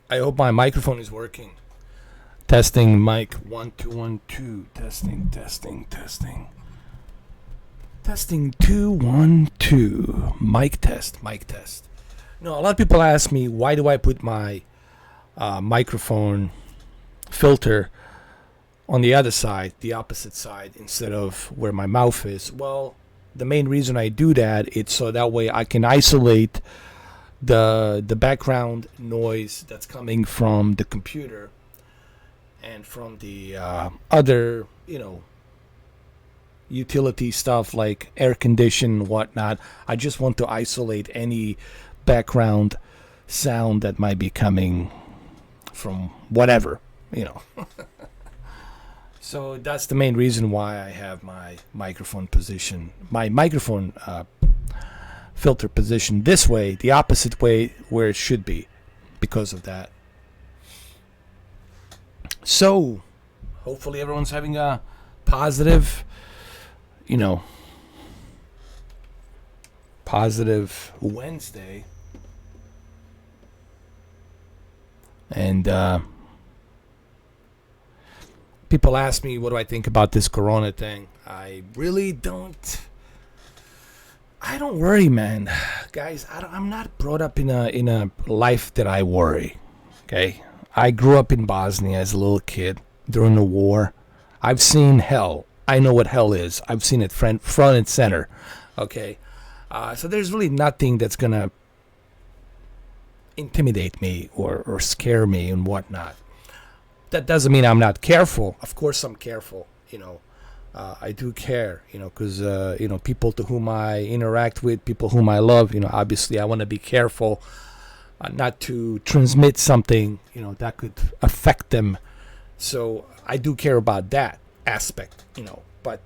I hope my microphone is working. Testing mic 1 2 1 2. Testing. Testing 2 1 2. Mic test. No, a lot of people ask me why do I put my microphone filter on the other side, the opposite side, instead of where my mouth is. Well, the main reason I do that is so that way I can isolate the background noise that's coming from the computer and from the other, utility stuff like air condition, whatnot. I just want to isolate any background sound that might be coming from whatever. So that's the main reason why I have my microphone filter position this way, the opposite way where it should be, because of that. So, hopefully everyone's having a positive, positive Wednesday. And people ask me, what do I think about this corona thing? I really don't. I don't worry, man. Guys, I'm not brought up in a life that I worry. Okay? I grew up in Bosnia as a little kid during the war. I've seen hell. I know what hell is. I've seen it front and center. Okay? So there's really nothing that's going to intimidate me or scare me and whatnot. That doesn't mean I'm not careful. Of course I'm careful, I do care, because, people to whom I interact with, people whom I love, obviously I want to be careful not to transmit something, that could affect them. So I do care about that aspect, but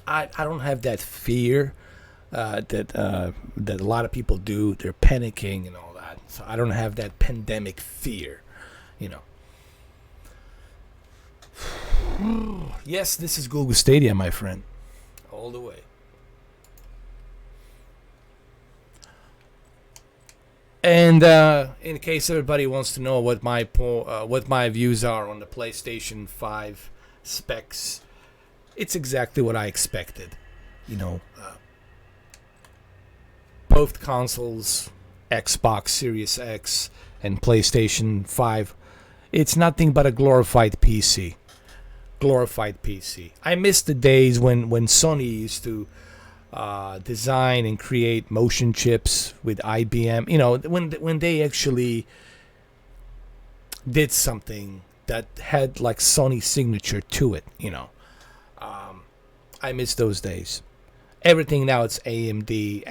I don't have that fear that a lot of people do. They're panicking and all that. So I don't have that pandemic fear, Yes, this is Google Stadia, my friend. All the way. And in case everybody wants to know what my views are on the PlayStation 5 specs, it's exactly what I expected. Both consoles, Xbox Series X and PlayStation 5, it's nothing but a glorified PC. I miss the days when Sony used to design and create motion chips with IBM. When they actually did something that had like Sony signature to it. I miss those days. Everything now it's AMD.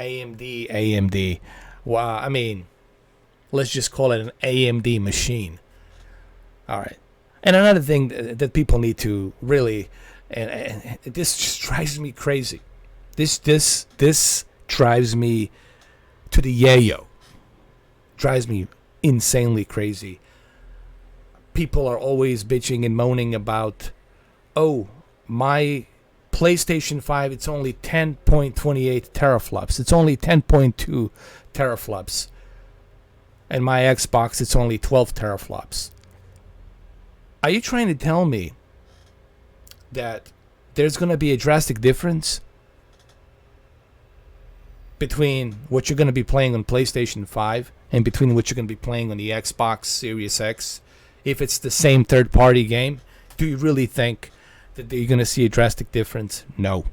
Well, let's just call it an AMD machine. All right. And another thing that people need to really, and this just drives me crazy. This drives me to the yayo. Drives me insanely crazy. People are always bitching and moaning about, my PlayStation 5, it's only 10.28 teraflops. It's only 10.2 teraflops. And my Xbox, it's only 12 teraflops. Are you trying to tell me that there's going to be a drastic difference between what you're going to be playing on PlayStation 5 and between what you're going to be playing on the Xbox Series X if it's the same third-party game? Do you really think that you're going to see a drastic difference? No.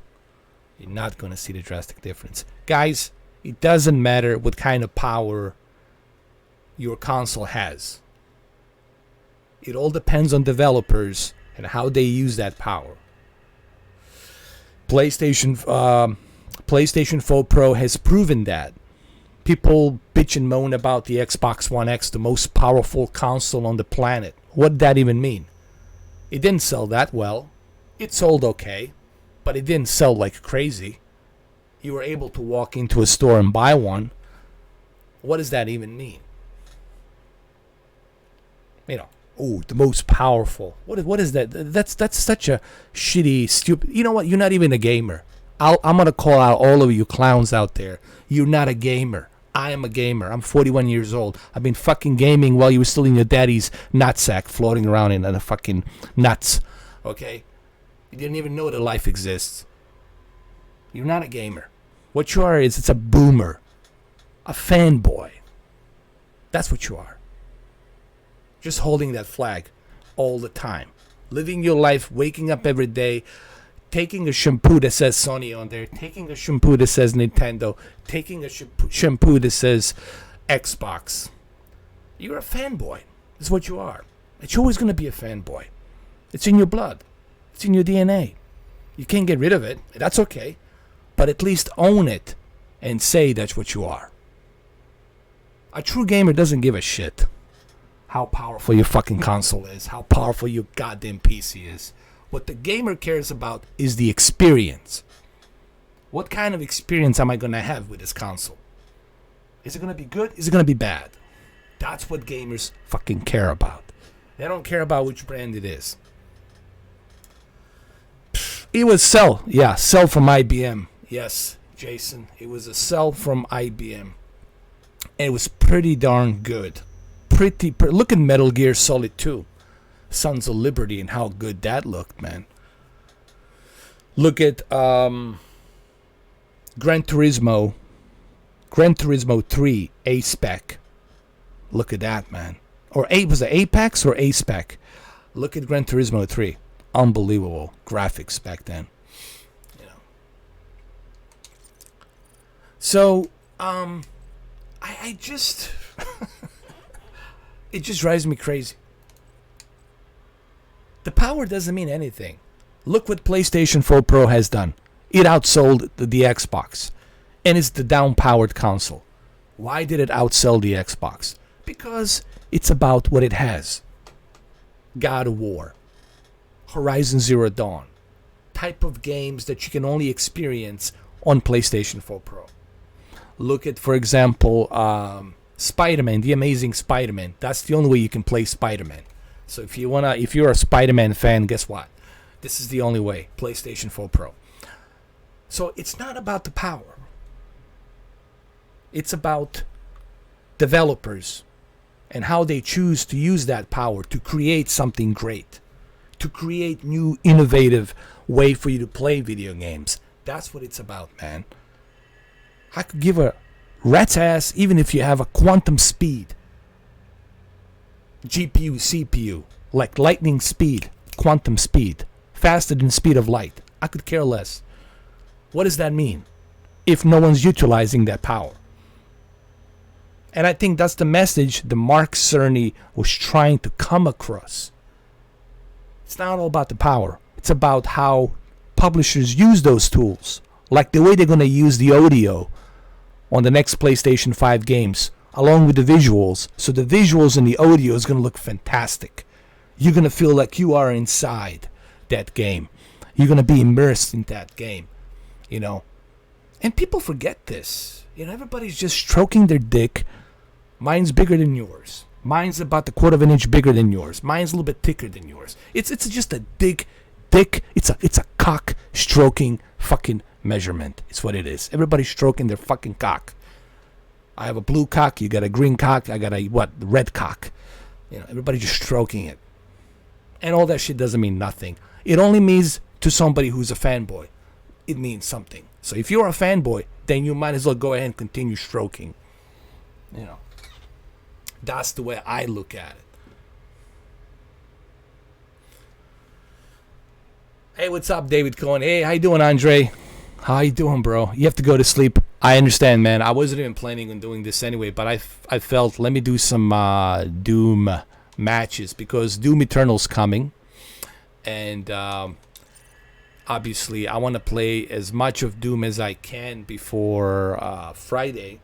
You're not going to see the drastic difference. Guys, it doesn't matter what kind of power your console has. It all depends on developers and how they use that power. PlayStation 4 Pro has proven that. People bitch and moan about the Xbox One X, the most powerful console on the planet. What did that even mean? It didn't sell that well. It sold okay, but it didn't sell like crazy. You were able to walk into a store and buy one. What does that even mean? The most powerful. What is that? That's such a shitty, stupid. You know what? You're not even a gamer. I'm gonna call out all of you clowns out there. You're not a gamer. I am a gamer. I'm 41 years old. I've been fucking gaming while you were still in your daddy's nutsack, floating around in the fucking nuts. Okay? You didn't even know that life exists. You're not a gamer. What you are is it's a boomer. A fanboy. That's what you are. Just holding that flag all the time. Living your life, waking up every day, taking a shampoo that says Sony on there, taking a shampoo that says Nintendo, taking a shampoo that says Xbox. You're a fanboy. That's what you are. It's always going to be a fanboy. It's in your blood. It's in your DNA. You can't get rid of it. That's okay. But at least own it and say that's what you are. A true gamer doesn't give a shit how powerful your fucking console is, how powerful your goddamn PC is. What the gamer cares about is the experience. What kind of experience am I going to have with this console? Is it going to be good? Is it going to be bad? That's what gamers fucking care about. They don't care about which brand it is. It was Cell. Yeah, Cell from IBM. Yes, Jason. It was a Cell from IBM. And it was pretty darn good. Look at Metal Gear Solid 2. Sons of Liberty and how good that looked, man. Look at Gran Turismo 3 A-Spec. Look at that, man. Or was it Apex or A-Spec? Look at Gran Turismo 3. Unbelievable graphics back then. You know. So, I just it just drives me crazy. The power doesn't mean anything. Look what PlayStation 4 Pro has done. It outsold the Xbox. And it's the down-powered console. Why did it outsell the Xbox? Because it's about what it has. God of War. Horizon Zero Dawn. Type of games that you can only experience on PlayStation 4 Pro. Look at, for example, Spider-Man, The Amazing Spider-Man. That's the only way you can play Spider-Man. So if you're a Spider-Man fan, guess what? This is the only way. PlayStation 4 Pro. So it's not about the power. It's about developers and how they choose to use that power to create something great. To create new, innovative way for you to play video games. That's what it's about, man. I could give a rat's ass even if you have a quantum speed. GPU, CPU, like lightning speed, quantum speed, faster than the speed of light. I could care less. What does that mean if no one's utilizing that power? And I think that's the message that Mark Cerny was trying to come across. It's not all about the power. It's about how publishers use those tools. Like the way they're going to use the audio on the next PlayStation 5 games, along with the visuals. So the visuals and the audio is going to look fantastic. You're going to feel like you are inside that game. You're going to be immersed in that game, you know. And people forget this. You know, everybody's just stroking their dick. Mine's bigger than yours. Mine's about a quarter of an inch bigger than yours. Mine's a little bit thicker than yours. It's just a dick. It's a cock stroking fucking measurement. It's what it is. Everybody's stroking their fucking cock. I have a blue cock. You got a green cock. I got a red cock. You know, everybody just stroking it. And all that shit doesn't mean nothing. It only means to somebody who's a fanboy. It means something. So if you're a fanboy, then you might as well go ahead and continue stroking. You know. That's the way I look at it. Hey, what's up, David Cohen? Hey, how you doing, Andre? How you doing, bro? You have to go to sleep. I understand, man. I wasn't even planning on doing this anyway, but I felt, let me do some Doom matches because Doom Eternal's coming. And obviously, I want to play as much of Doom as I can before Friday.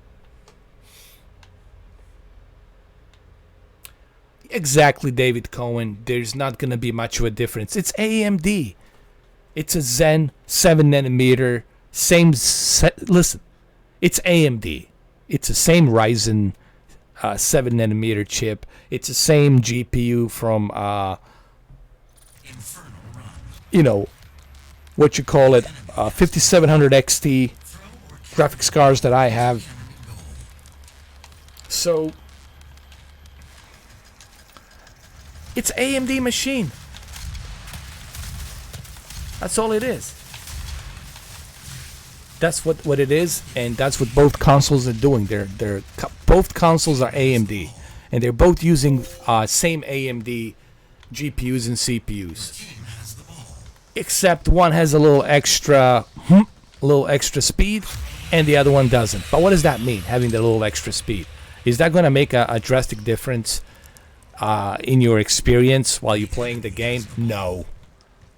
Exactly, David Cohen. There's not going to be much of a difference. It's AMD. It's a Zen 7nm. Listen, it's AMD. It's the same Ryzen 7nm chip. It's the same GPU from, you know, what you call it, 5700 XT graphics cards that I have. So it's AMD machine. That's all it is. That's what it is, and that's what both consoles are doing. Both consoles are AMD, and they're both using same AMD GPUs and CPUs. Except one has a little extra speed, and the other one doesn't. But what does that mean, having the little extra speed? Is that going to make a drastic difference in your experience while you're playing the game? No.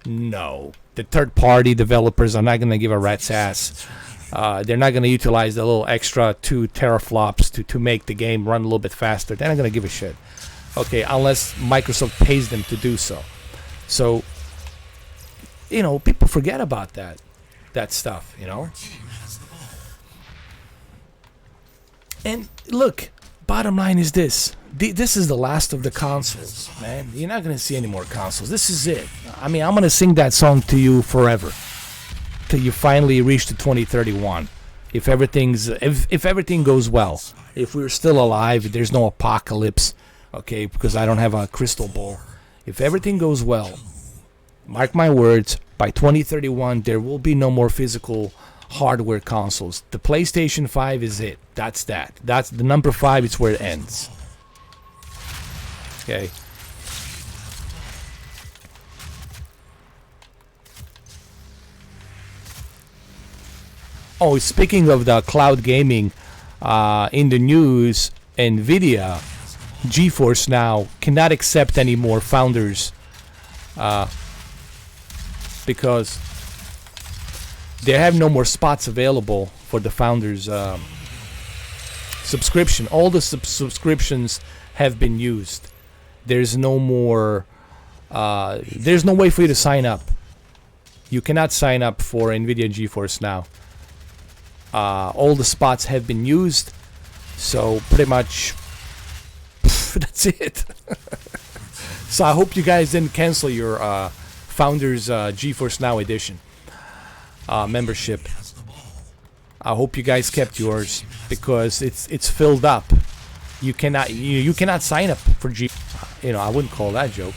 The third-party developers are not going to give a rat's ass. They're not going to utilize the little extra 2 teraflops to make the game run a little bit faster. They're not going to give a shit. Okay, unless Microsoft pays them to do so. So, people forget about that stuff, And look, bottom line is this. This is the last of the consoles, man. You're not going to see any more consoles. This is it. I mean, I'm going to sing that song to you forever. Till you finally reach to 2031. If everything goes well. If we're still alive, if there's no apocalypse, okay, because I don't have a crystal ball. If everything goes well, mark my words, by 2031, there will be no more physical hardware consoles. The PlayStation 5 is it. That's that. That's the number 5. It's where it ends. Okay. Oh, speaking of the cloud gaming, in the news, NVIDIA, GeForce Now cannot accept any more founders because they have no more spots available for the founders subscription. All the subscriptions have been used. There's no more. There's no way for you to sign up. You cannot sign up for NVIDIA GeForce Now. All the spots have been used, so pretty much that's it. So I hope you guys didn't cancel your Founders GeForce Now edition membership. I hope you guys kept yours because it's filled up. You cannot sign up for G. I wouldn't call that a joke.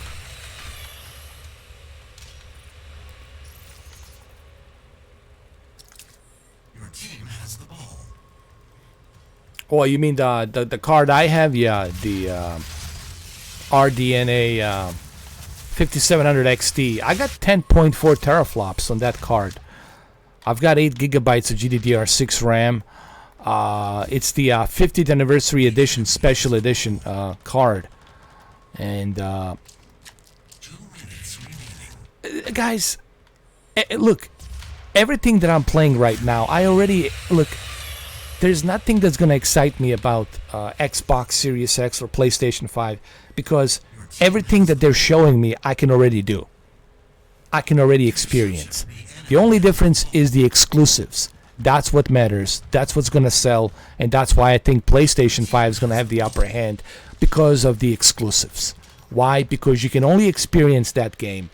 Your team has the ball. Oh, you mean the card I have? Yeah, the RDNA 5700 XT. I got 10.4 teraflops on that card. I've got 8 gigabytes of GDDR6 RAM. It's the 50th anniversary edition, special edition card. And guys, look, everything that I'm playing right now, there's nothing that's going to excite me about Xbox Series X or PlayStation 5 because everything that they're showing me, I can already do. I can already experience. The only difference is the exclusives. That's what matters. That's what's going to sell. And that's why I think PlayStation 5 is going to have the upper hand because of the exclusives. Why? Because you can only experience that game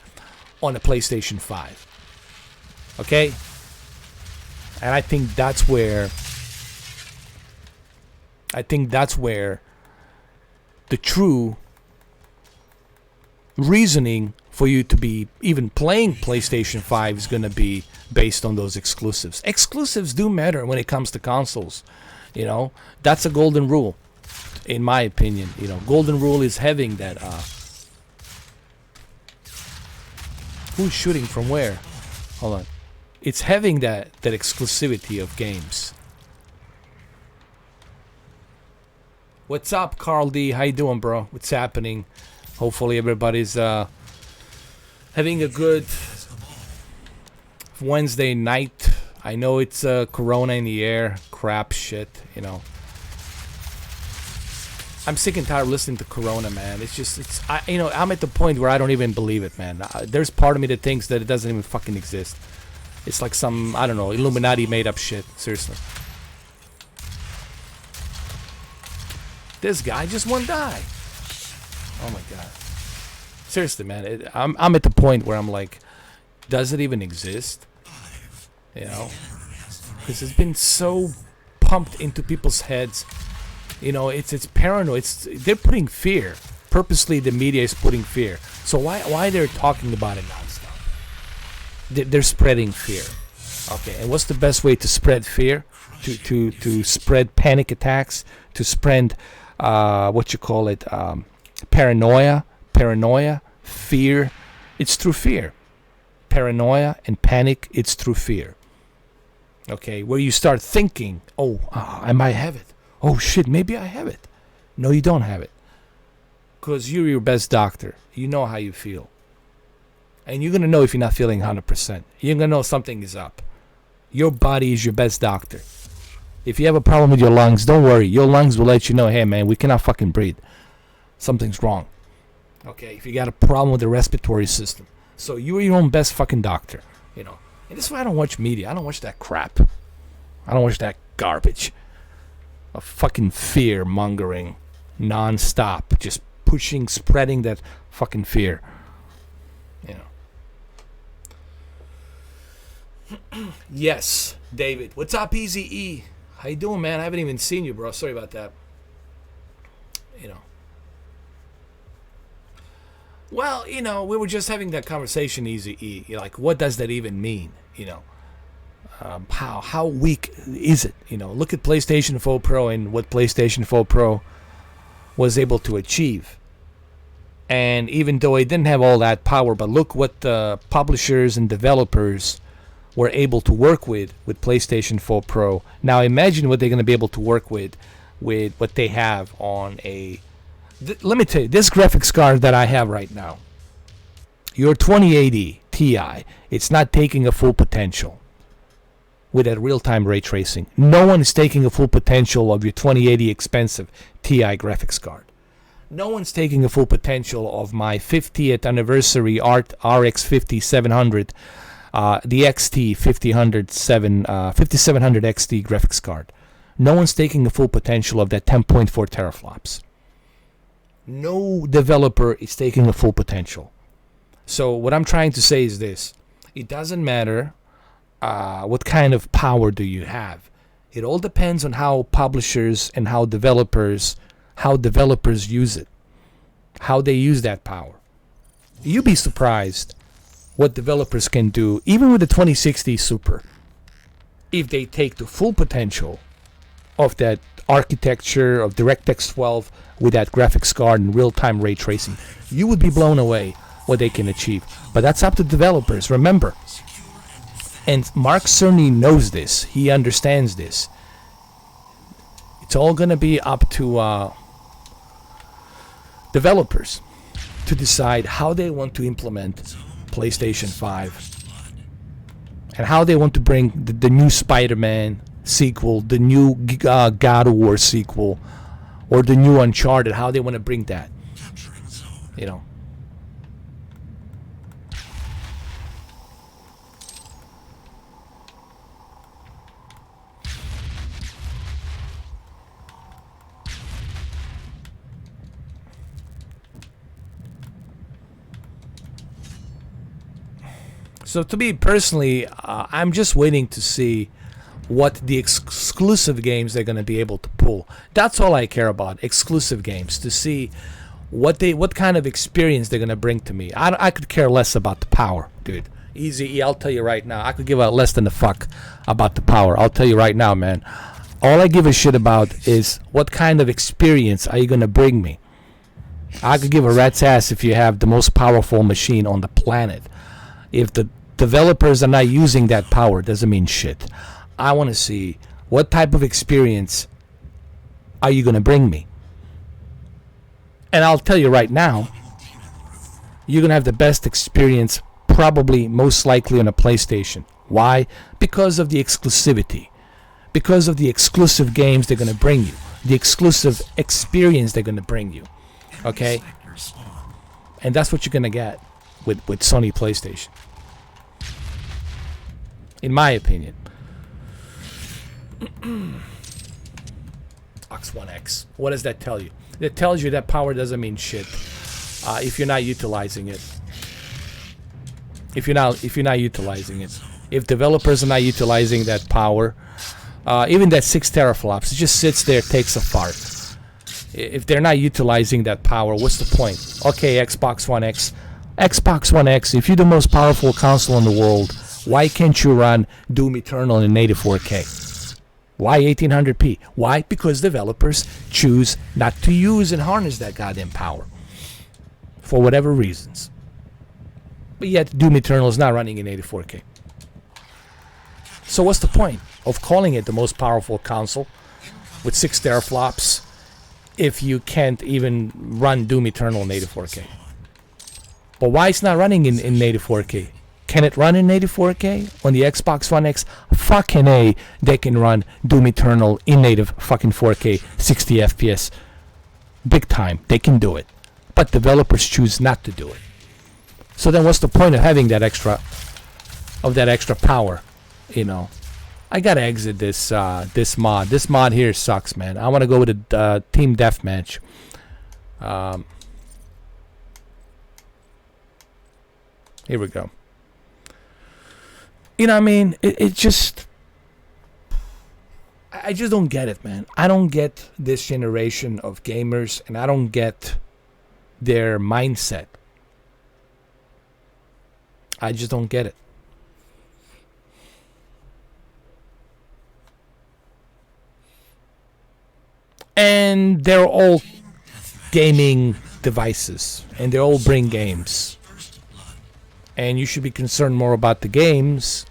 on a PlayStation 5. Okay? And I think that's where the true reasoning for you to be even playing PlayStation 5 is going to be based on those exclusives. Exclusives do matter when it comes to consoles. That's a golden rule, in my opinion. Golden rule is having that. Who's shooting from where? Hold on. It's having that exclusivity of games. What's up, Carl D? How you doing, bro? What's happening? Hopefully everybody's having a good Wednesday night. I know it's Corona in the air. Crap shit, I'm sick and tired of listening to Corona, man. I'm at the point where I don't even believe it, man. There's part of me that thinks that it doesn't even fucking exist. It's like some, I don't know, Illuminati made up shit. Seriously. This guy just won't die. Oh my god. Seriously, man. I'm at the point where I'm like, does it even exist? Because it's been so pumped into people's heads. It's paranoid. They're putting fear. Purposely, the media is putting fear. So why they're talking about it nonstop? They're spreading fear. Okay, and what's the best way to spread fear? To spread panic attacks? To spread paranoia, fear. It's through fear. Paranoia and panic. It's through fear. Okay, where you start thinking, I might have it. Oh shit, maybe I have it. No, you don't have it. Because you're your best doctor. You know how you feel. And you're going to know if you're not feeling 100%. You're going to know something is up. Your body is your best doctor. If you have a problem with your lungs, don't worry. Your lungs will let you know, hey man, we cannot fucking breathe. Something's wrong. Okay, if you got a problem with the respiratory system. So you are your own best fucking doctor. And this is why I don't watch media. I don't watch that crap. I don't watch that garbage. A fucking fear mongering non-stop. Just pushing, spreading that fucking fear. Yes, David. What's up, Easy E? How you doing, man? I haven't even seen you, bro. Sorry about that. Well, we were just having that conversation, Easy E. Like, what does that even mean? How weak is it? Look at PlayStation 4 Pro and what PlayStation 4 Pro was able to achieve. And even though it didn't have all that power, but look what the publishers and developers were able to work with PlayStation 4 Pro. Now imagine what they're going to be able to work with what they have on a... let me tell you, this graphics card that I have right now, your 2080 Ti, it's not taking a full potential with that real-time ray tracing. No one is taking a full potential of your 2080 expensive Ti graphics card. No one's taking a full potential of my 50th anniversary RX 5700, the XT 5700 XT graphics card. No one's taking the full potential of that 10.4 teraflops. No developer is taking the full potential. So what I'm trying to say is this. It doesn't matter what kind of power do you have. It all depends on how publishers and how developers use it. How they use that power. You'd be surprised what developers can do, even with the 2060 Super, if they take the full potential of that architecture of DirectX 12 with that graphics card and real-time ray tracing. You would be blown away what they can achieve. But that's up to developers, remember. And Mark Cerny knows this. He understands this. It's all going to be up to developers to decide how they want to implement PlayStation 5 and how they want to bring the new Spider-Man sequel, the new God of War sequel, or the new Uncharted, how they want to bring that. So to me personally, I'm just waiting to see what the exclusive games they're going to be able to pull. That's all I care about, exclusive games, to see what kind of experience they're going to bring to me. I could care less about the power, dude. Easy, I'll tell you right now. I could give a less than a fuck about the power. I'll tell you right now, man. All I give a shit about is what kind of experience are you going to bring me. I could give a rat's ass if you have the most powerful machine on the planet. If the developers are not using that power, it doesn't mean shit. I want to see what type of experience are you going to bring me. And I'll tell you right now, you're going to have the best experience, probably most likely on a PlayStation. Why? Because of the exclusivity. Because of the exclusive games they're going to bring you. The exclusive experience they're going to bring you. Okay? And that's what you're going to get with Sony PlayStation. In my opinion. Ox 1X. What does that tell you? It tells you that power doesn't mean shit if you're not utilizing it. If you're not utilizing it. If developers are not utilizing that power, even that 6 teraflops, it just sits there, takes a fart. If they're not utilizing that power, what's the point? Okay, Xbox One X. Xbox One X, if you're the most powerful console in the world, why can't you run Doom Eternal in native 4K? Why 1800p? Why? Because developers choose not to use and harness that goddamn power. For whatever reasons. But yet, Doom Eternal is not running in native 4K. So what's the point of calling it the most powerful console with 6 teraflops if you can't even run Doom Eternal in native 4K? But why it's not running in native 4K? Can it run in native 4K on the Xbox One X? Fucking A, they can run Doom Eternal in native fucking 4K, 60 FPS. Big time, they can do it. But developers choose not to do it. So then what's the point of having that extra power? You know, I gotta exit this this mod. This mod here sucks, man. I want to go with a team deathmatch. Here we go. You know what I mean? It just... I just don't get it, man. I don't get this generation of gamers, and I don't get their mindset. I just don't get it. And they're all gaming devices, and they all bring games. And you should be concerned more about the games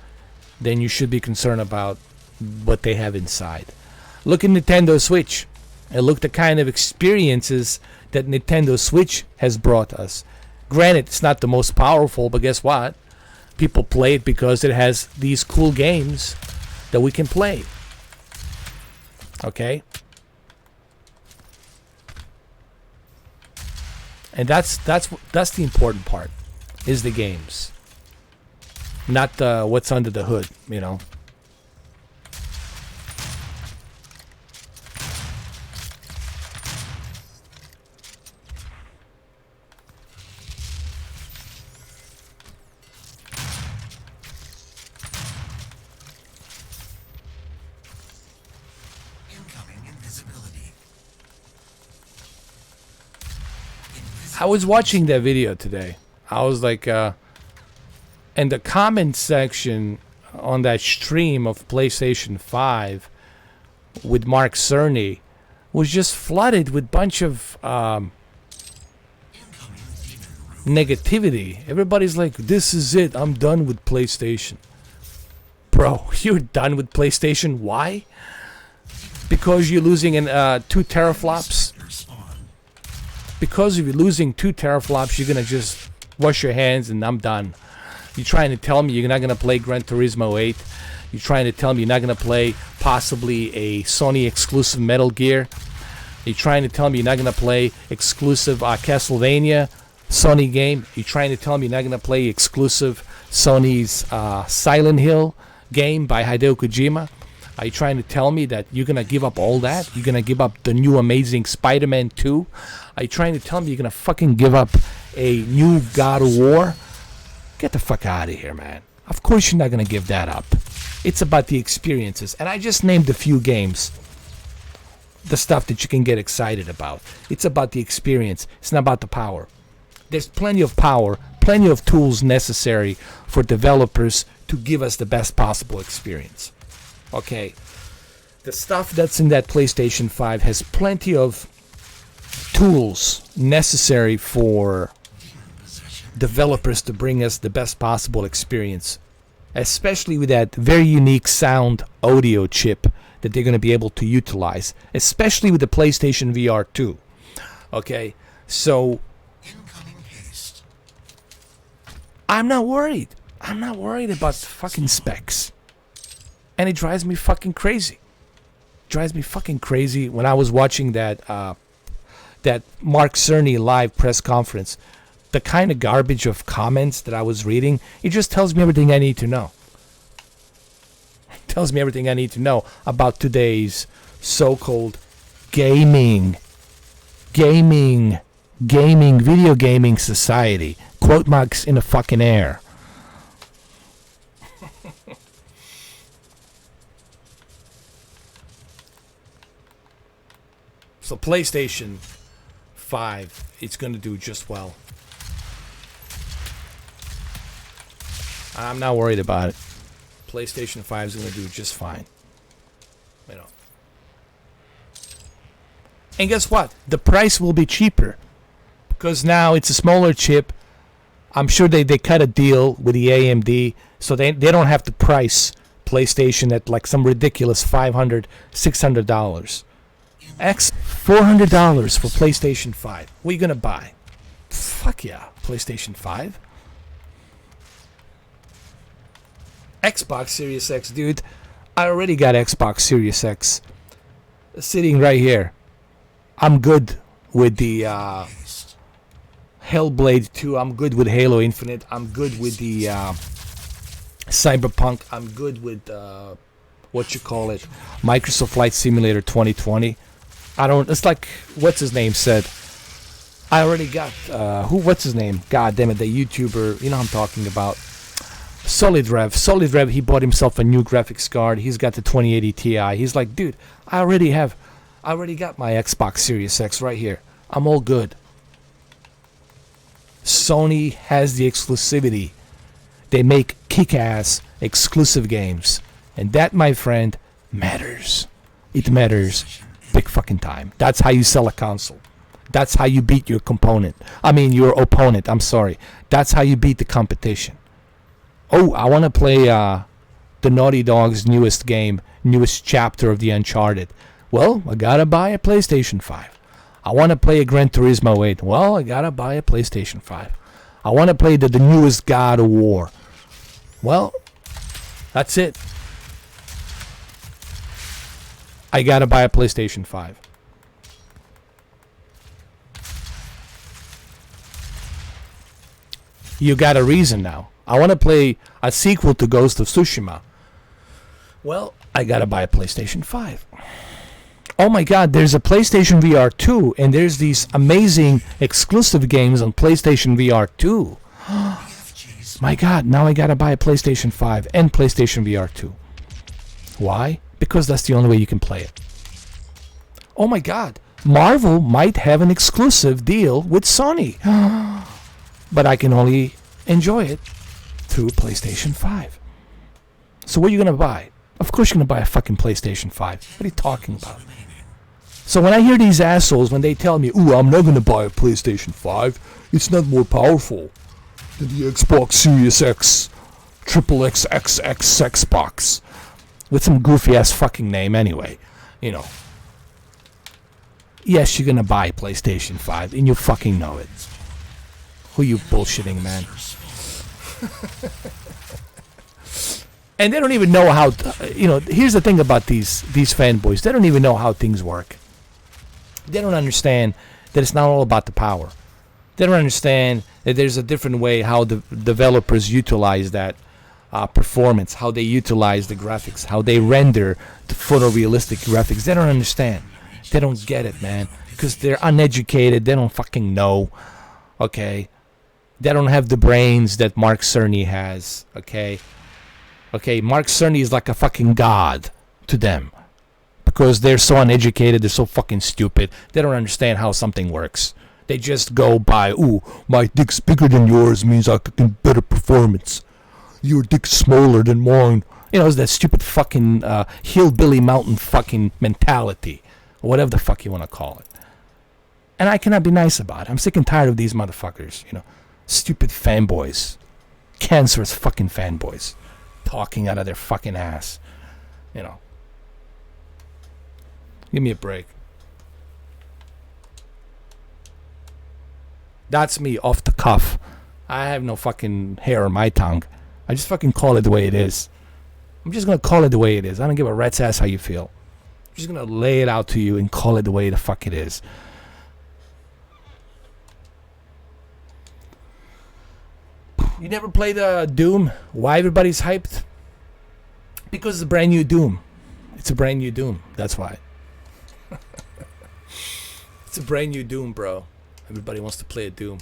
than you should be concerned about what they have inside. Look at Nintendo Switch, and look the kind of experiences that Nintendo Switch has brought us. Granted, it's not the most powerful, but guess what? People play it because it has these cool games that we can play. Okay? And that's the important part, is the games, not what's under the hood, you know. I was watching that video today. I was like, and the comment section on that stream of PlayStation 5 with Mark Cerny was just flooded with bunch of negativity. Everybody's like, this is it. I'm done with PlayStation. Bro, you're done with PlayStation. Why? Because you're losing 2 teraflops? Because if you're losing 2 teraflops, you're going to just wash your hands and I'm done. You're trying to tell me you're not going to play Gran Turismo 8. You're trying to tell me you're not going to play possibly a Sony exclusive Metal Gear. You're trying to tell me you're not going to play exclusive Castlevania Sony game. You're trying to tell me you're not going to play exclusive Sony's Silent Hill game by Hideo Kojima. Are you trying to tell me that you're going to give up all that? You're going to give up the new amazing Spider-Man 2? Are you trying to tell me you're going to fucking give up a new God of War? Get the fuck out of here, man. Of course you're not going to give that up. It's about the experiences. And I just named a few games. The stuff that you can get excited about. It's about the experience. It's not about the power. There's plenty of power, plenty of tools necessary for developers to give us the best possible experience. Okay, the stuff that's in that PlayStation 5 has plenty of tools necessary for developers to bring us the best possible experience, especially with that very unique sound audio chip that they're going to be able to utilize, especially with the PlayStation VR 2. Okay, so I'm not worried. I'm not worried about fucking specs. And it drives me fucking crazy. Drives me fucking crazy when I was watching that that Mark Cerny live press conference. The kind of garbage of comments that I was reading, it just tells me everything I need to know. It tells me everything I need to know about today's so-called video gaming society. Quote marks in the fucking air. So PlayStation 5, it's going to do just well. I'm not worried about it. PlayStation 5 is going to do just fine. You know. And guess what? The price will be cheaper. Because now it's a smaller chip. I'm sure they cut a deal with the AMD. So they don't have to price PlayStation at like some ridiculous $500, $600. $400 for PlayStation 5. What are you going to buy? Fuck yeah. PlayStation 5? Xbox Series X, dude. I already got Xbox Series X sitting right here. I'm good with the Hellblade 2. I'm good with Halo Infinite. I'm good with the Cyberpunk. I'm good with Microsoft Flight Simulator 2020. It's like what's his name said. I already got what's his name? God damn it, the YouTuber. You know what I'm talking about. Solid Rev, he bought himself a new graphics card. He's got the 2080 Ti. He's like, dude, I already got my Xbox Series X right here. I'm all good. Sony has the exclusivity. They make kick-ass exclusive games. And that, my friend, matters. It matters big fucking time. That's how you sell a console. That's how you beat your opponent. I'm sorry. That's how you beat the competition. Oh, I want to play the Naughty Dog's newest game, newest chapter of the Uncharted. Well, I gotta buy a PlayStation 5. I want to play a Gran Turismo 8. Well, I gotta buy a PlayStation 5. I want to play the newest God of War. Well, that's it. I gotta buy a PlayStation 5. You got a reason now. I want to play a sequel to Ghost of Tsushima. Well, I gotta buy a PlayStation 5. Oh my god, there's a PlayStation VR 2, and there's these amazing exclusive games on PlayStation VR 2. My god, now I gotta buy a PlayStation 5 and PlayStation VR 2. Why? Because that's the only way you can play it. Oh my god, Marvel might have an exclusive deal with Sony. But I can only enjoy it through PlayStation 5. So what are you going to buy? Of course you're going to buy a fucking PlayStation 5. What are you talking about? So when I hear these assholes, when they tell me, ooh, I'm not going to buy a PlayStation 5, it's not more powerful than the Xbox Series X, triple XXX Xbox, with some goofy ass fucking name anyway, you know. Yes, you're going to buy PlayStation 5, and you fucking know it. Who you bullshitting, man? And they don't even know how, here's the thing about these fanboys. They don't even know how things work. They don't understand that it's not all about the power. They don't understand that there's a different way how the developers utilize that performance, how they utilize the graphics, how they render the photorealistic graphics. They don't understand. They don't get it, man. Because they're uneducated. They don't fucking know. Okay? They don't have the brains that Mark Cerny has. Okay? Okay, Mark Cerny is like a fucking god to them. Because they're so uneducated, they're so fucking stupid. They don't understand how something works. They just go by, ooh, my dick's bigger than yours means I can get better performance. Your dick's smaller than mine. It's that stupid fucking hillbilly mountain fucking mentality. Or whatever the fuck you want to call it. And I cannot be nice about it. I'm sick and tired of these motherfuckers, Stupid fanboys. Cancerous fucking fanboys. Talking out of their fucking ass. Give me a break. That's me off the cuff. I have no fucking hair on my tongue. I just fucking call it the way it is. I'm just going to call it the way it is. I don't give a rat's ass how you feel. I'm just going to lay it out to you and call it the way the fuck it is. You never played Doom? Why everybody's hyped? Because it's a brand new Doom. It's a brand new Doom. That's why. It's a brand new Doom, bro. Everybody wants to play a Doom.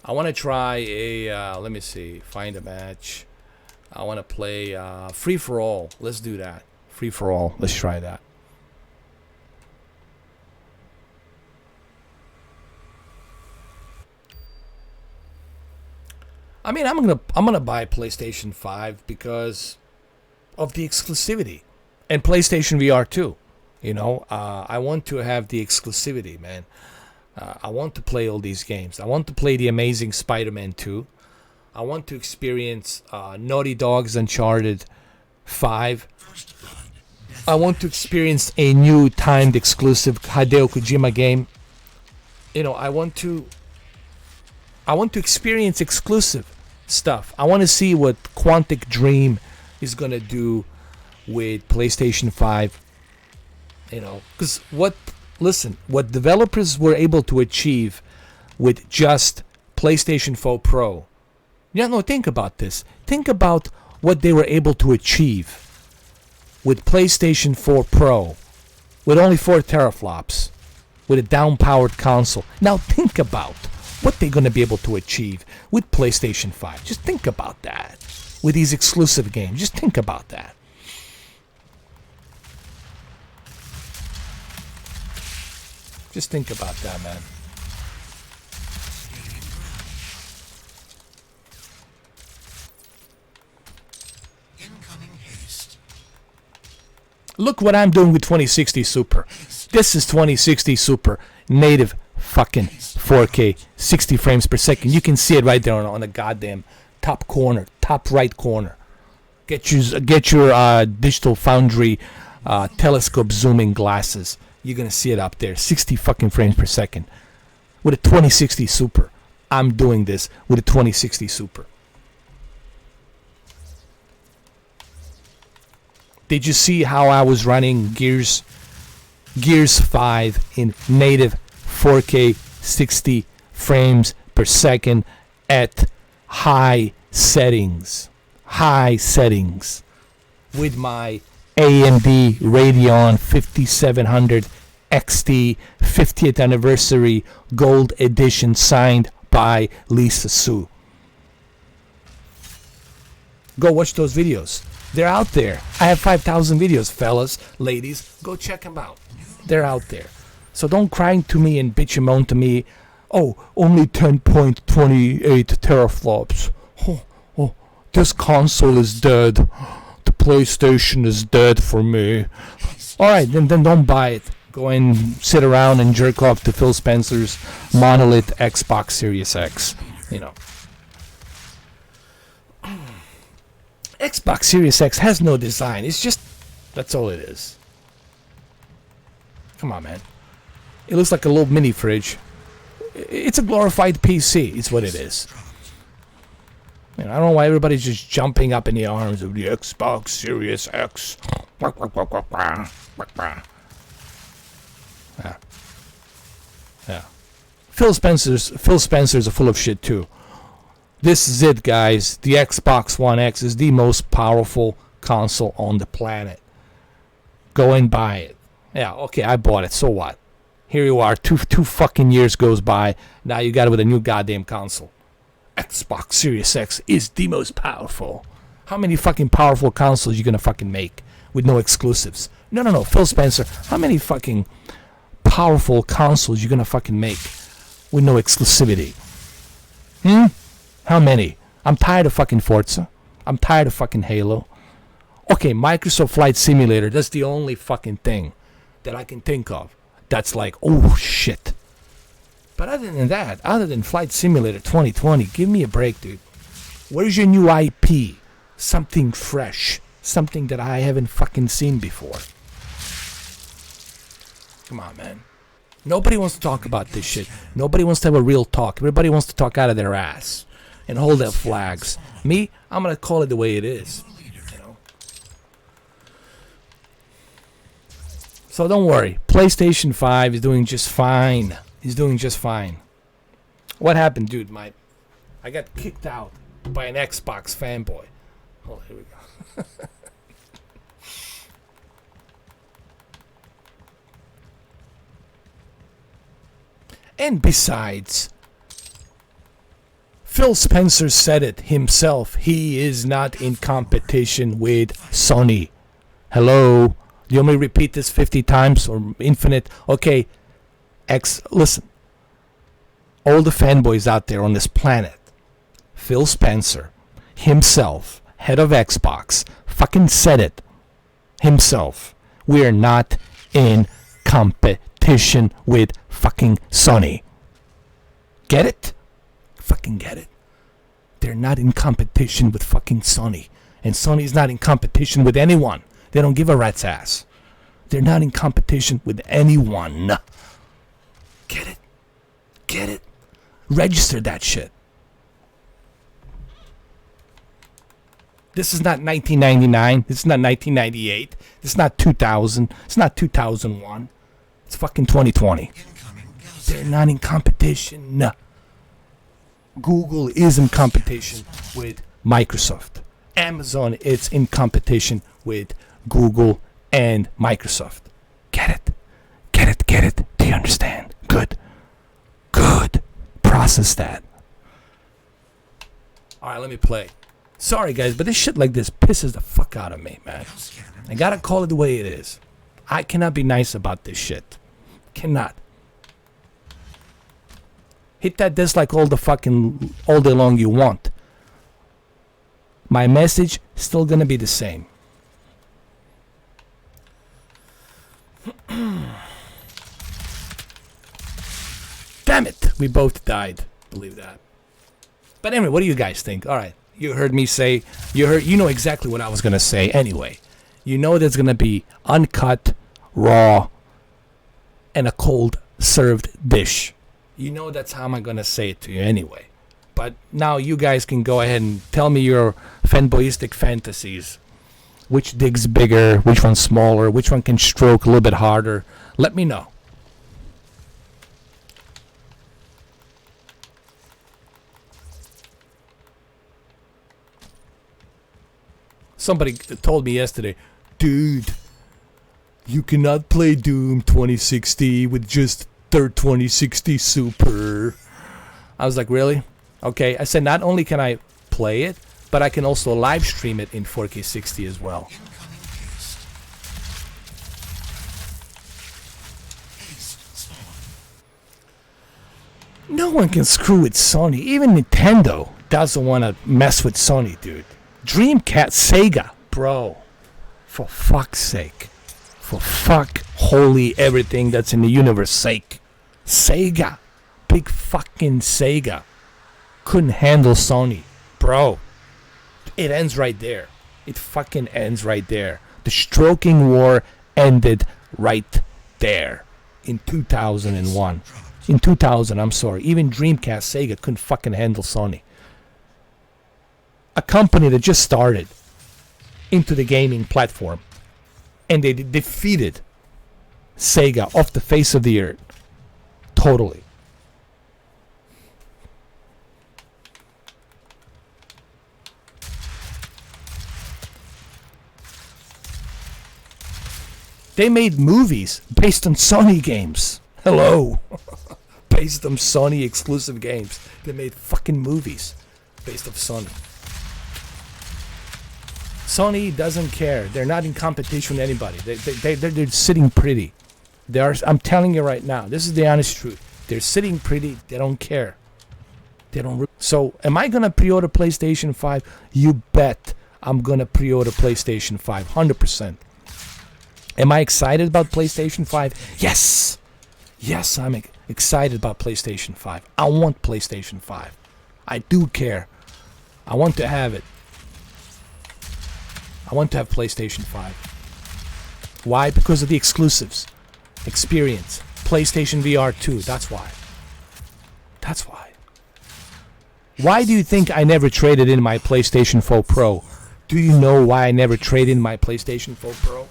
I want to try a, let me see, find a match. I want to play Free For All. Let's do that. Free For All. Let's try that. I mean, I'm gonna buy PlayStation 5 because of the exclusivity, and PlayStation VR too. You know, I want to have the exclusivity, man. I want to play all these games. I want to play the Amazing Spider-Man 2. I want to experience Naughty Dog's Uncharted 5. I want to experience a new timed exclusive Hideo Kojima game. You know, I want to experience exclusive stuff. I want to see what Quantic Dream is going to do with PlayStation 5. You know, because what developers were able to achieve with just PlayStation 4 Pro. Yeah, no, think about this. Think about what they were able to achieve with PlayStation 4 Pro with only 4 teraflops, with a down-powered console. Now think about what they're going to be able to achieve with PlayStation 5. Just think about that. With these exclusive games. Just think about that. Just think about that, man. Look what I'm doing with 2060 Super. This is 2060 Super. Native fucking 4K, 60 frames per second. You can see it right there on the goddamn top corner, top right corner. Get your Digital Foundry telescope zooming glasses. You're gonna see it up there, 60 fucking frames per second. With a 2060 Super. I'm doing this with a 2060 Super. Did you see how I was running Gears 5 in native 4K 60 frames per second at high settings? High settings. With my AMD Radeon 5700 XT 50th anniversary gold edition signed by Lisa Su. Go watch those videos. They're out there. I have 5,000 videos, fellas, ladies. Go check them out. They're out there. So don't cry to me and bitch and moan to me. Oh, only 10.28 teraflops. Oh, this console is dead. The PlayStation is dead for me. Alright, then don't buy it. Go and sit around and jerk off to Phil Spencer's monolith Xbox Series X. You know. Xbox Series X has no design. It's just, that's all it is. Come on, man. It looks like a little mini fridge. It's a glorified PC. It's what it is. I don't know why everybody's just jumping up in the arms of the Xbox Series X. Yeah. Phil Spencer's are full of shit too. This is it, guys. The Xbox One X is the most powerful console on the planet. Go and buy it. Yeah, okay, I bought it. So what? Here you are. Two fucking years goes by. Now you got it with a new goddamn console. Xbox Series X is the most powerful. How many fucking powerful consoles you gonna fucking make with no exclusives? No. Phil Spencer, how many fucking powerful consoles you gonna fucking make with no exclusivity? How many? I'm tired of fucking Forza. I'm tired of fucking Halo. Okay, Microsoft Flight Simulator, that's the only fucking thing that I can think of that's like, oh shit. But other than that, other than Flight Simulator 2020, give me a break, dude. Where's your new IP? Something fresh. Something that I haven't fucking seen before. Come on, man. Nobody wants to talk about this shit. Nobody wants to have a real talk. Everybody wants to talk out of their ass and hold their flags. Me, I'm going to call it the way it is. You know? So don't worry. PlayStation 5 is doing just fine. He's doing just fine. What happened, dude? I got kicked out by an Xbox fanboy. Oh, here we go. And besides, Phil Spencer said it himself. He is not in competition with Sony. Hello? Do you want me to repeat this 50 times or infinite? Okay. Listen. All the fanboys out there on this planet. Phil Spencer himself, head of Xbox, fucking said it himself. We're not in competition with fucking Sony. Get it? Fucking get it. They're not in competition with fucking Sony. And Sony's not in competition with anyone. They don't give a rat's ass. They're not in competition with anyone. Get it? Get it? Register that shit. This is not 1999. This is not 1998. This is not 2000. It's not 2001. It's fucking 2020. They're not in competition. Google is in competition with Microsoft. Amazon is in competition with Google and Microsoft. Get it? Get it? Get it? Do you understand? Good. Good. Process that. Alright, let me play. Sorry guys, but this shit like this pisses the fuck out of me, man. I gotta call it the way it is. I cannot be nice about this shit. Cannot. Hit that dislike all day long you want. My message still gonna be the same. Damn it, we both died. Believe that. But anyway, what do you guys think? All right, you heard me say. You know exactly what I was gonna say. Anyway, you know there's gonna be uncut, raw, and a cold served dish. You know that's how I'm gonna say it to you anyway. But now you guys can go ahead and tell me your fanboyistic fantasies. Which dig's bigger? Which one's smaller? Which one can stroke a little bit harder? Let me know. Somebody told me yesterday, dude, you cannot play Doom 2060 with just 2060 Super. I was like, really? Okay. I said, not only can I play it, but I can also live stream it in 4K 60 as well. No one can screw with Sony. Even Nintendo doesn't want to mess with Sony, dude. Dreamcast, Sega, bro. For fuck's sake. For fuck, holy everything that's in the universe sake. Sega. Big fucking Sega. Couldn't handle Sony. Bro. It ends right there. It fucking ends right there. The stroking war ended right there. In 2001. In 2000, I'm sorry. Even Dreamcast, Sega couldn't fucking handle Sony. A company that just started into the gaming platform. And they defeated Sega off the face of the earth. Totally. They made movies based on Sony games. Hello. Based on Sony exclusive games. They made fucking movies based on Sony. Sony doesn't care. They're not in competition with anybody. They're sitting pretty. I'm telling you right now. This is the honest truth. They're sitting pretty. They don't care. They don't. So, am I gonna pre-order PlayStation 5? You bet. I'm gonna pre-order PlayStation 5. 100%. Am I excited about PlayStation 5? Yes. Yes, I'm excited about PlayStation 5. I want PlayStation 5. I do care. I want to have it. I want to have PlayStation 5. Why? Because of the exclusives. Experience. PlayStation VR 2. That's why. That's why. Why do you think I never traded in my PlayStation 4 Pro? Do you know why I never traded in my PlayStation 4 Pro?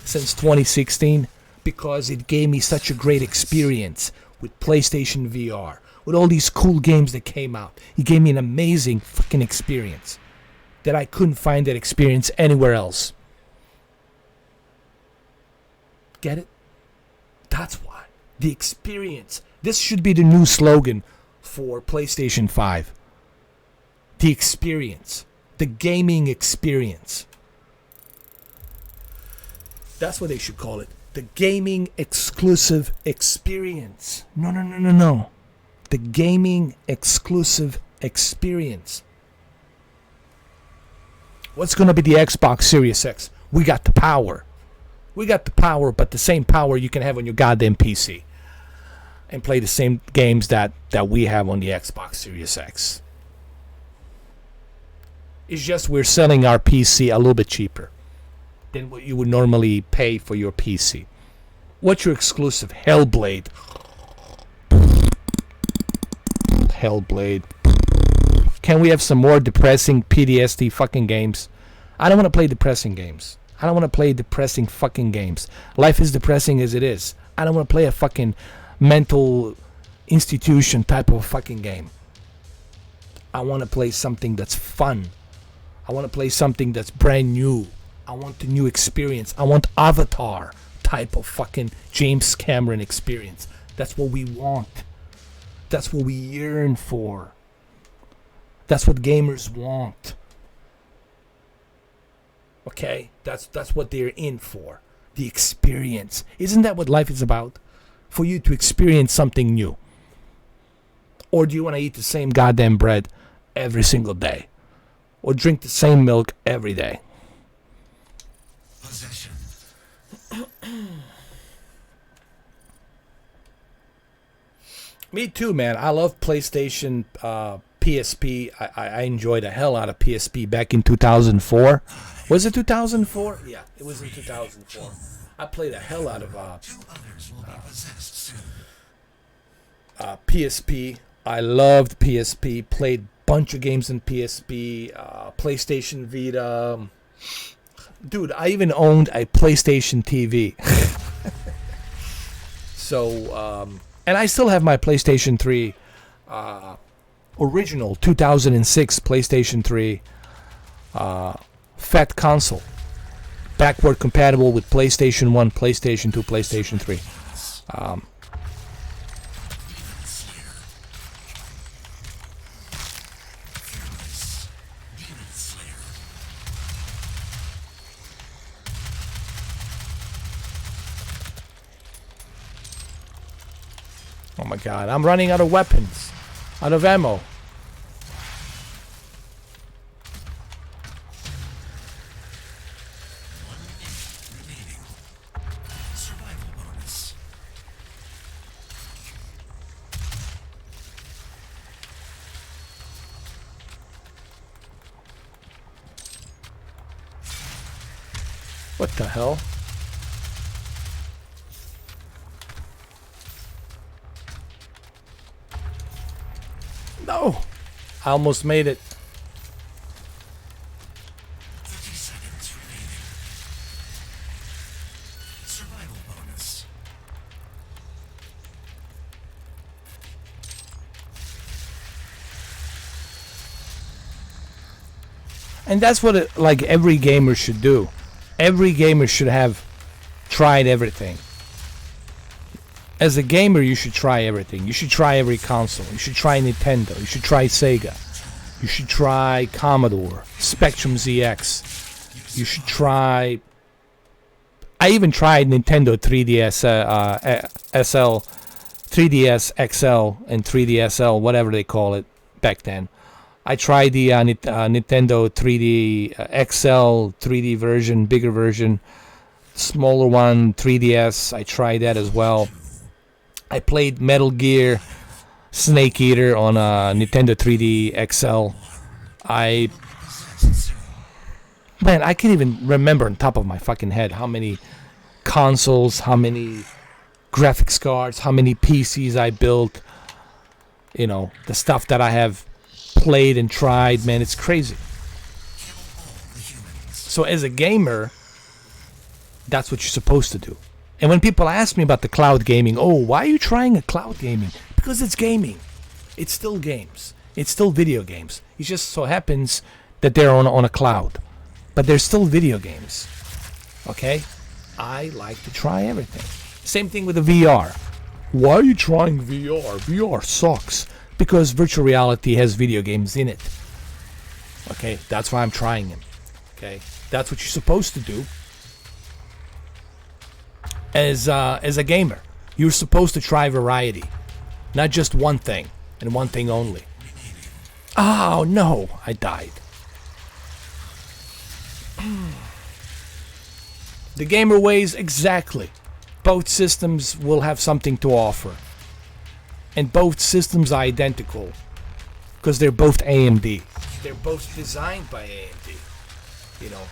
Since 2016? Because it gave me such a great experience with PlayStation VR. With all these cool games that came out. It gave me an amazing fucking experience. That I couldn't find that experience anywhere else. Get it? That's why. The experience. This should be the new slogan for PlayStation 5. The experience. The gaming experience. That's what they should call it. The gaming exclusive experience. No. The gaming exclusive experience. What's going to be the Xbox Series X? We got the power. We got the power, but the same power you can have on your goddamn PC. And play the same games that we have on the Xbox Series X. It's just we're selling our PC a little bit cheaper than what you would normally pay for your PC. What's your exclusive? Hellblade. Hellblade. Can we have some more depressing PTSD fucking games? I don't want to play depressing games. I don't want to play depressing fucking games. Life is depressing as it is. I don't want to play a fucking mental institution type of fucking game. I want to play something that's fun. I want to play something that's brand new. I want the new experience. I want Avatar type of fucking James Cameron experience. That's what we want. That's what we yearn for. That's what gamers want. Okay? That's what they're in for. The experience. Isn't that what life is about? For you to experience something new. Or do you want to eat the same goddamn bread every single day? Or drink the same milk every day? Possession. Me too, man. I love PlayStation, PSP. I enjoyed the hell out of PSP back in 2004. Was it 2004? Yeah, it was in 2004. I played the hell out of PSP. I loved PSP. Played a bunch of games in PSP. PlayStation Vita. Dude, I even owned a PlayStation TV. So, and I still have my PlayStation 3, original 2006 PlayStation 3 fat console. Backward compatible with PlayStation 1, PlayStation 2, PlayStation 3. Oh my god, I'm running out of weapons. Out of ammo. What the hell? No! I almost made it. 50 seconds remaining. Survival bonus. And that's what like every gamer should do. Every gamer should have tried everything. As a gamer, you should try everything. You should try every console. You should try Nintendo. You should try Sega. You should try Commodore, Spectrum ZX. You should try... I even tried Nintendo 3DS SL, 3DS XL, and 3DSL, whatever they call it back then. I tried the Nintendo 3D XL 3D version, bigger version, smaller one, 3DS. I tried that as well. I played Metal Gear Snake Eater on Nintendo 3D XL. Man, I can't even remember on top of my fucking head how many consoles, how many graphics cards, how many PCs I built. You know, the stuff that I have played and tried, man, it's crazy. So as a gamer, that's what you're supposed to do. And when people ask me about the cloud gaming, oh, why are you trying a cloud gaming? Because it's gaming. It's still games. It's still video games. It just so happens that they're on a cloud. But they're still video games. Okay? I like to try everything. Same thing with the VR. Why are you trying VR? VR sucks. Because virtual reality has video games in it. Okay? That's why I'm trying them. Okay? That's what you're supposed to do. As a gamer, you're supposed to try variety, not just one thing and one thing only. Oh, no. I died. The gamer ways, exactly. Both systems will have something to offer. And both systems are identical. Because they're both AMD. They're both designed by AMD. You know.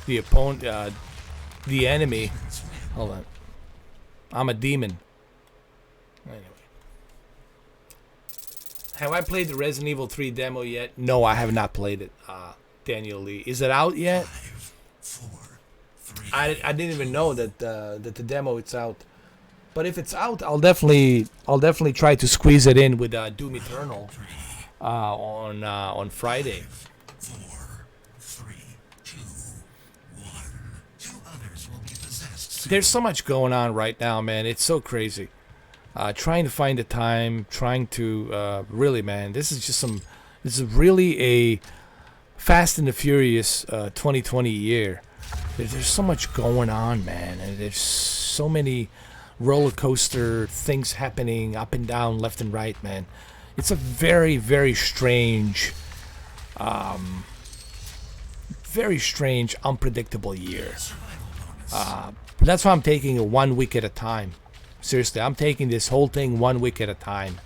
The opponent, the enemy. Hold on. I'm a demon. Anyway. Have I played the Resident Evil 3 demo yet? No, I have not played it, Daniel Lee. Is it out yet? 5, 4, 3. I didn't even know that the demo it's out. But if it's out, I'll definitely try to squeeze it in with Doom Eternal on Friday. 4, 3, 2, 1. 2 others will be possessed. There's so much going on right now, man. It's so crazy. Trying to find the time, trying to really, man. This is really a Fast and the Furious 2020 year. There's so much going on, man, and there's so many roller coaster things happening up and down, left and right, man. It's a very, very strange, unpredictable year. That's why I'm taking it 1 week at a time. Seriously, I'm taking this whole thing 1 week at a time.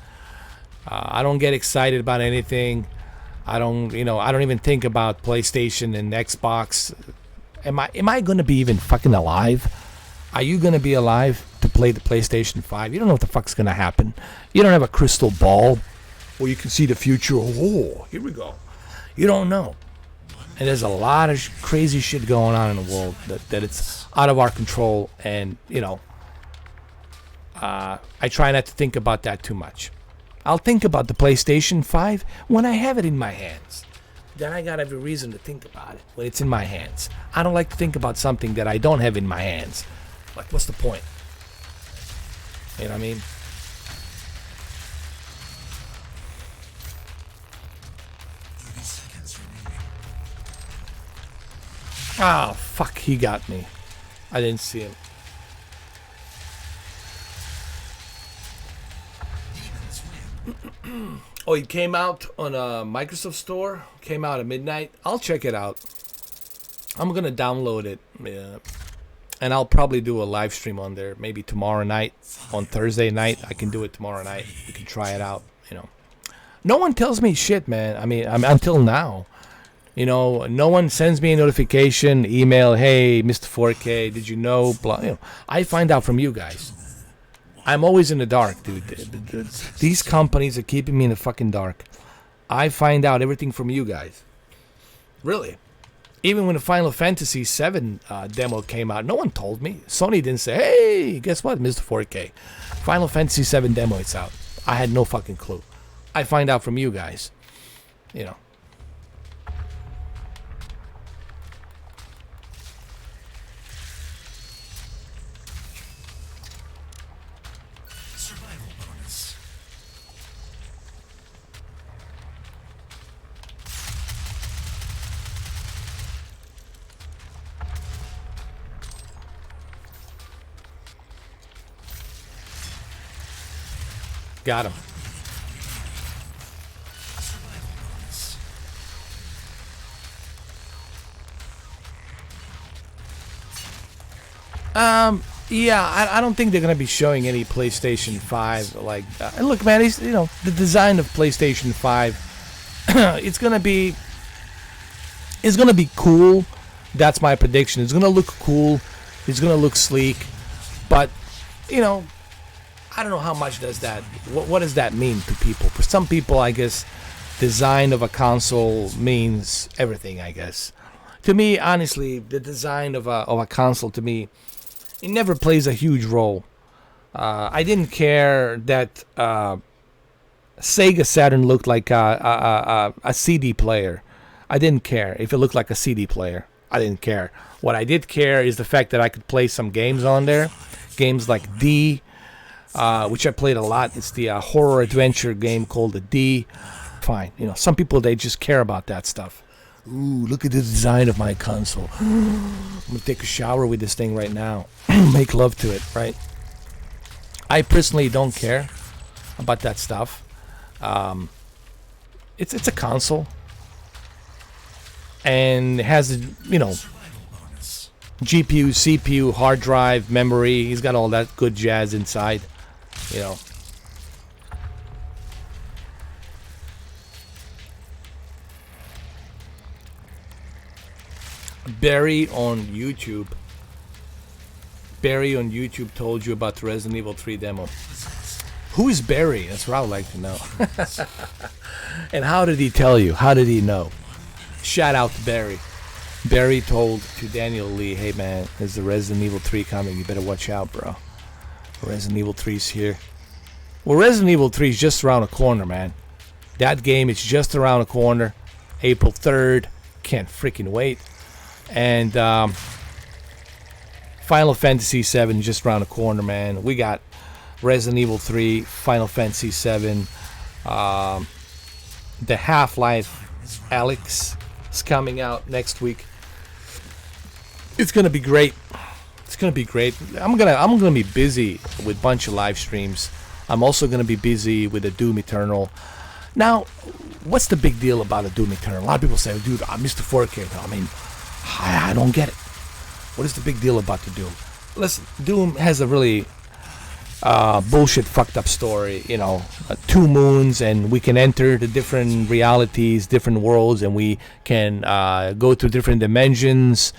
I don't get excited about anything. I don't even think about PlayStation and Xbox. Am I gonna be even fucking alive? Are you gonna be alive to play the PlayStation 5? You don't know what the fuck's gonna happen. You don't have a crystal ball where you can see the future. Oh, here we go. You don't know. And there's a lot of crazy shit going on in the world that it's out of our control, and I try not to think about that too much. I'll think about the PlayStation 5 when I have it in my hands. Then I got every reason to think about it when it's in my hands. I don't like to think about something that I don't have in my hands. Like, what's the point? You know what I mean? 30 seconds remaining. Oh, fuck, he got me. I didn't see him. Demons win. Oh, he came out on a Microsoft Store. Came out at midnight. I'll check it out. I'm gonna download it, and I'll probably do a live stream on there. Maybe tomorrow night, on Thursday night. I can do it tomorrow night. We can try it out. No one tells me shit, man. I mean, until now, no one sends me a notification, email. Hey, Mr. 4K, did you know? Blah. I find out from you guys. I'm always in the dark, dude. These companies are keeping me in the fucking dark. I find out everything from you guys. Really. Even when the Final Fantasy VII demo came out, no one told me. Sony didn't say, hey, guess what, Mr. 4K? Final Fantasy VII demo, it's out. I had no fucking clue. I find out from you guys. Survival bonus. Got him. Survival bonus. Yeah, I don't think they're gonna be showing any PlayStation 5. Like, look, man, the design of PlayStation 5. it's gonna be cool. That's my prediction. It's gonna look cool. It's gonna look sleek. But, I don't know how much does that. What does that mean to people? For some people, I guess, design of a console means everything. I guess. To me, honestly, the design of a console, to me, it never plays a huge role. I didn't care that Sega Saturn looked like a CD player. I didn't care if it looked like a CD player. I didn't care. What I did care is the fact that I could play some games on there. Games like D, which I played a lot. It's the horror adventure game called the D. Fine. Some people, they just care about that stuff. Ooh, look at the design of my console. I'm going to take a shower with this thing right now. Make love to it, right? I personally don't care about that stuff. It's a console, and it has GPU, CPU, hard drive, memory. He's got all that good jazz inside. Barry on YouTube told you about the Resident Evil 3 demo. Who is Barry? That's what I would like to know. And how did he tell you? How did he know? Shout out to Barry. Barry told to Daniel Lee, hey man, there's the Resident Evil 3 coming. You better watch out, bro. Resident Evil 3's here. Well, Resident Evil 3 is just around the corner, man. That game is just around the corner. April 3rd. Can't freaking wait. And Final Fantasy 7 just around the corner, man. We got Resident Evil 3, Final Fantasy 7, the Half-Life Alyx is coming out next week. It's gonna be great. It's gonna be great. I'm gonna be busy with a bunch of live streams. I'm also gonna be busy with the Doom Eternal. Now, what's the big deal about a Doom Eternal? A lot of people say, dude, Mr. 4K. I mean, I don't get it. What is the big deal about the Doom? Listen, Doom has a really bullshit fucked up story. 2 moons, and we can enter the different realities, different worlds, and we can go to different dimensions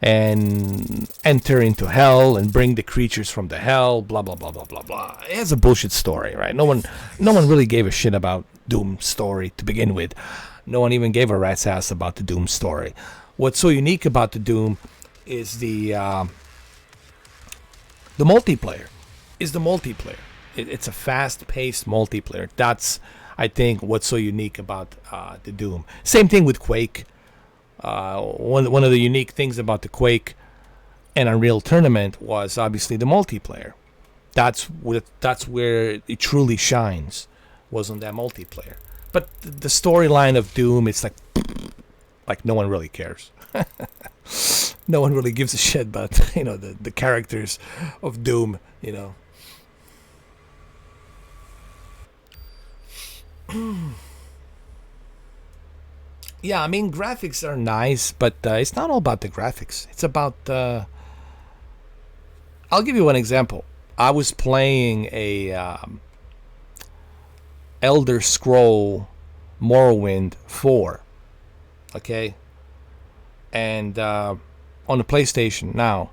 and enter into hell and bring the creatures from the hell, blah blah blah blah blah blah. It's a bullshit story, right? No one really gave a shit about Doom story to begin with. No one even gave a rat's ass about the Doom story. What's so unique about the Doom is the multiplayer. It's a fast-paced multiplayer. That's, I think, what's so unique about the Doom. Same thing with Quake. One of the unique things about the Quake and Unreal Tournament was obviously the multiplayer. That's where it truly shines, was on that multiplayer. But the storyline of Doom, it's like no one really cares. No one really gives a shit about the characters of Doom. Yeah, I mean, graphics are nice, but it's not all about the graphics. It's about... I'll give you one example. I was playing a Elder Scroll Morrowind 4, okay? And on the PlayStation now.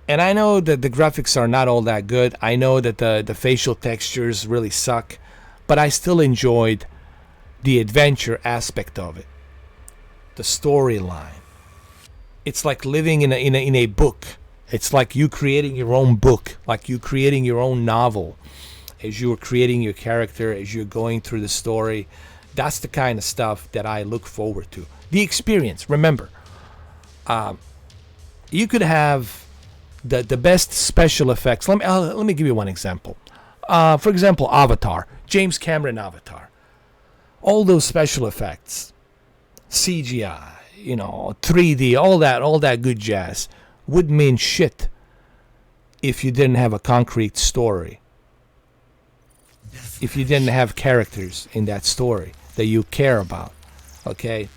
And I know that the graphics are not all that good. I know that the facial textures really suck. But I still enjoyed the adventure aspect of it, the storyline. It's like living in a book. It's like you creating your own book, like you creating your own novel, as you're creating your character, as you're going through the story. That's the kind of stuff that I look forward to. The experience. Remember, you could have the best special effects. Let me give you one example. For example, Avatar, James Cameron Avatar. All those special effects, CGI, 3D, all that good jazz would mean shit if you didn't have a concrete story. If you didn't have characters in that story that you care about, okay?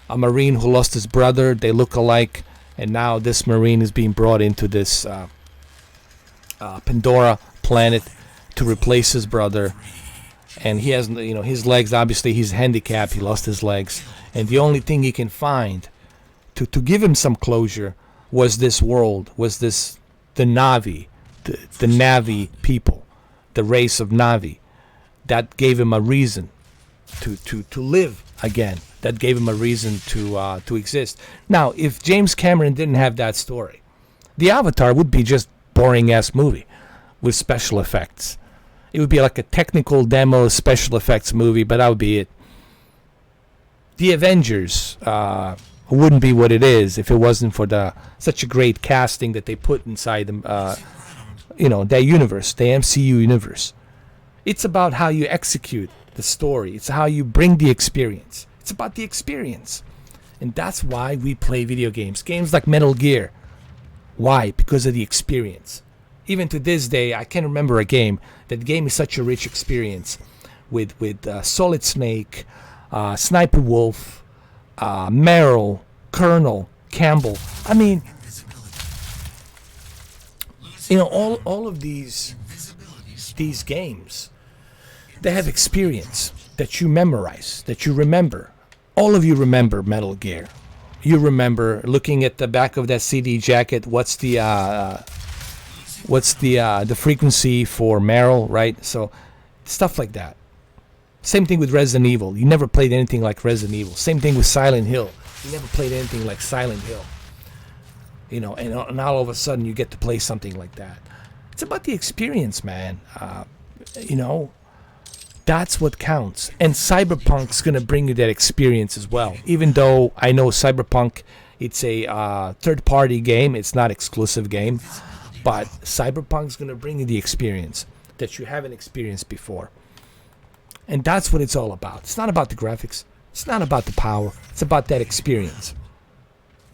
A Marine who lost his brother, they look alike, and now this Marine is being brought into this Pandora planet to replace his brother. And he has, his legs, obviously he's handicapped, he lost his legs. And the only thing he can find to give him some closure was this world, the Na'vi, the Na'vi people, the race of Na'vi. That gave him a reason to live again. That gave him a reason to exist. Now, if James Cameron didn't have that story, the Avatar would be just boring-ass movie with special effects. It would be like a technical demo special effects movie, but that would be it. The Avengers wouldn't be what it is if it wasn't for such a great casting that they put inside them. That universe, the MCU universe. It's about how you execute the story. It's how you bring the experience. It's about the experience, and that's why we play video games. Games like Metal Gear. Why? Because of the experience. Even to this day, I can remember a game. That game is such a rich experience with Solid Snake, Sniper Wolf, Merrill, Colonel, Campbell. I mean, you know, all of these games, they have experience that you memorize, that you remember. All of you remember Metal Gear. You remember looking at the back of that CD jacket. What's the frequency for Merrill, right? So stuff like that. Same thing with Resident Evil. You never played anything like Resident Evil. Same thing with Silent Hill. You never played anything like Silent Hill. You know, and all of a sudden you get to play something like that. It's about the experience, man. You know, that's what counts. And Cyberpunk's going to bring you that experience as well. Even though I know Cyberpunk, it's a third-party game. It's not exclusive game. But Cyberpunk's going to bring you the experience that you haven't experienced before. And that's what it's all about. It's not about the graphics. It's not about the power. It's about that experience.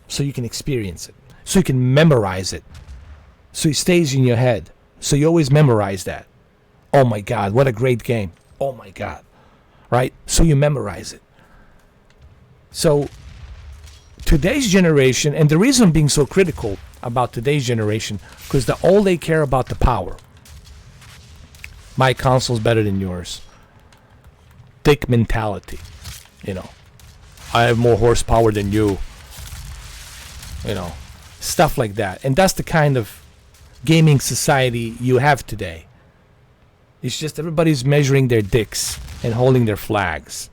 So you can experience it. So you can memorize it. So it stays in your head. So you always memorize that. Oh my God, what a great game. Oh my God. Right? So you memorize it. So today's generation, and the reason I'm being so critical about today's generation, because all they care about the power. My console's better than yours. Dick mentality. You know, I have more horsepower than you. You know, stuff like that. And that's the kind of gaming society you have today. It's just everybody's measuring their dicks and holding their flags.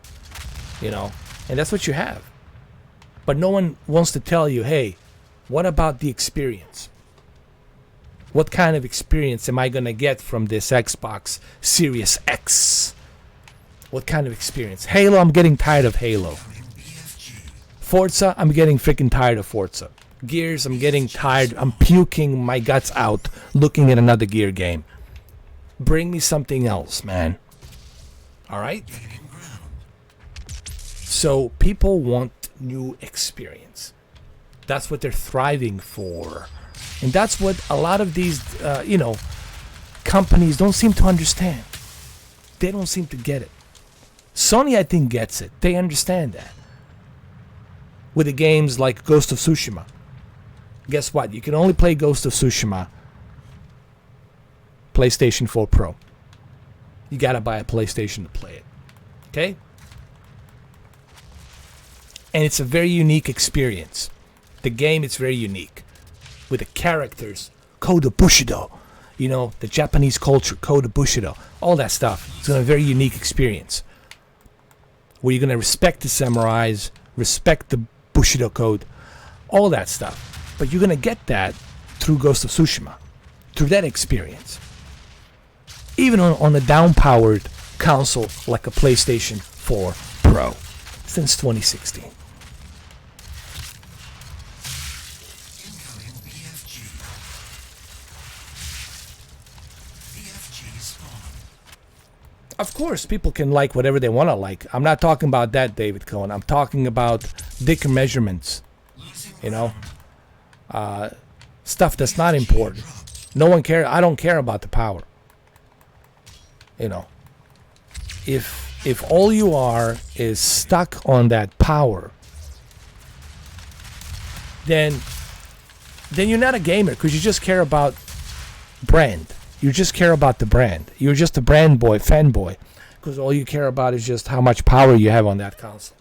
You know, and that's what you have. But no one wants to tell you, hey, what about the experience? What kind of experience am I going to get from this Xbox Series X? What kind of experience? Halo, I'm getting tired of Halo. Forza, I'm getting freaking tired of Forza. Gears, I'm getting tired. I'm puking my guts out looking at another Gear game. Bring me something else, man. All right? So people want new experience. That's what they're thriving for. And that's what a lot of these, companies don't seem to understand. They don't seem to get it. Sony, I think, gets it. They understand that. With the games like Ghost of Tsushima. Guess what? You can only play Ghost of Tsushima PlayStation 4 Pro. You gotta buy a PlayStation to play it. Okay? And it's a very unique experience. The game is very unique. With the characters, Kodo Bushido. You know, the Japanese culture, Kodo Bushido. All that stuff. It's a very unique experience. Where you're going to respect the samurais, respect the Bushido code, all that stuff. But you're going to get that through Ghost of Tsushima, through that experience. Even on a down-powered console like a PlayStation 4 Pro since 2016. Of course, people can like whatever they want to like. I'm not talking about that, David Cohen. I'm talking about dick measurements. You know? Stuff that's not important. No one cares. I don't care about the power. You know? If all you are is stuck on that power, then you're not a gamer, because you just care about brand. You just care about the brand. You're just a brand boy, fanboy, because all you care about is just how much power you have on that console.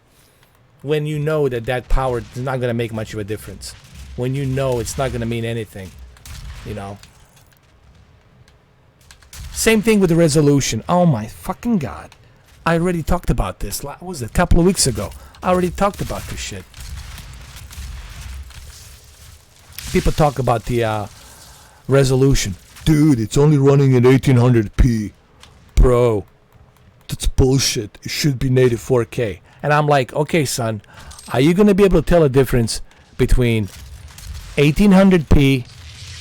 When you know that power is not going to make much of a difference. When you know it's not going to mean anything. You know? Same thing with the resolution. Oh my fucking God. I already talked about this. What was it? A couple of weeks ago. I already talked about this shit. People talk about the resolution. Dude, it's only running at 1800p. Bro, that's bullshit. It should be native 4K. And I'm like, okay, son, are you going to be able to tell a difference between 1800p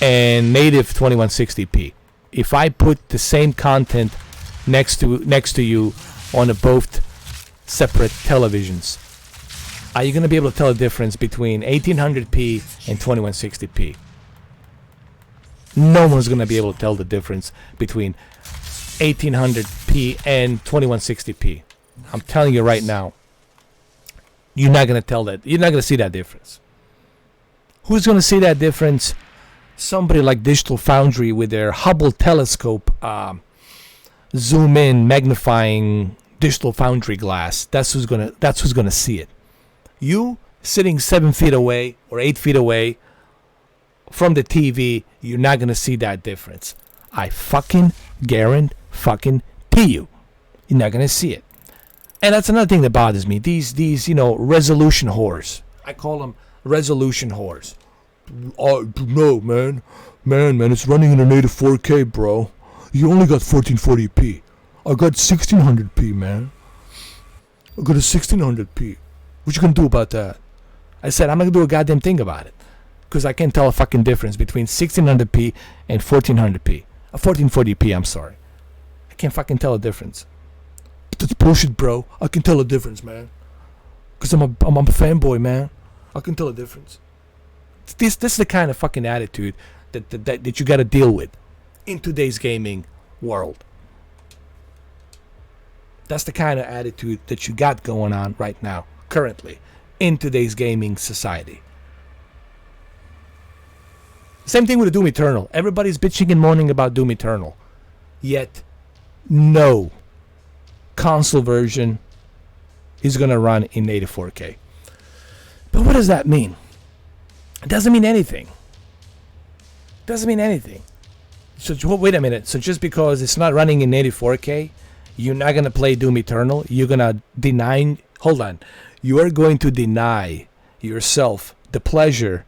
and native 2160p? If I put the same content next to you on both separate televisions, are you going to be able to tell a difference between 1800p and 2160p? No one's gonna be able to tell the difference between 1800p and 2160p. I'm telling you right now. You're not gonna tell that. You're not gonna see that difference. Who's gonna see that difference? Somebody like Digital Foundry with their Hubble telescope, zoom in, magnifying Digital Foundry glass. That's who's gonna see it. You sitting 7 feet away or 8 feet away from the TV, you're not gonna see that difference. I fucking guarantee you, you're not gonna see it. And that's another thing that bothers me. These resolution whores. I call them resolution whores. No, man, it's running in a native 4K, bro. You only got 1440p. I got 1600p, man. I got a 1600p. What you gonna do about that? I said I'm not gonna do a goddamn thing about it, because I can't tell a fucking difference between 1600p and 1400p. 1440p. I'm sorry. I can't fucking tell a difference. That's bullshit, bro. I can tell a difference, man. Because I'm a fanboy, man. I can tell a difference. This is the kind of fucking attitude that you got to deal with in today's gaming world. That's the kind of attitude that you got going on right now, currently, in today's gaming society. Same thing with Doom Eternal. Everybody's bitching and moaning about Doom Eternal. Yet, no console version is going to run in native 4K. But what does that mean? It doesn't mean anything. So wait a minute. So just because it's not running in native 4K, you're not going to play Doom Eternal? You're going to deny... Hold on. You are going to deny yourself the pleasure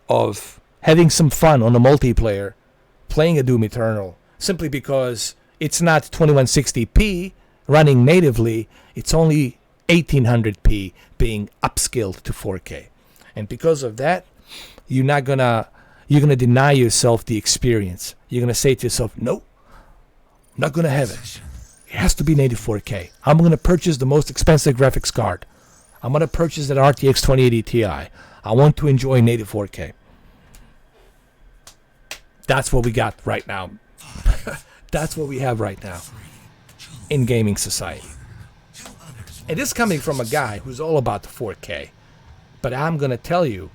of having some fun on a multiplayer playing a Doom Eternal simply because it's not 2160p running natively, it's only 1800p being upscaled to 4K. And because of that, you're gonna deny yourself the experience. You're gonna say to yourself, nope, I'm not gonna have it. It has to be native 4K. I'm gonna purchase the most expensive graphics card. I'm gonna purchase that RTX 2080 Ti. I want to enjoy native 4K. That's what we got right now. That's what we have right now in gaming society. And this is coming from a guy who's all about the 4K. But I'm going to tell you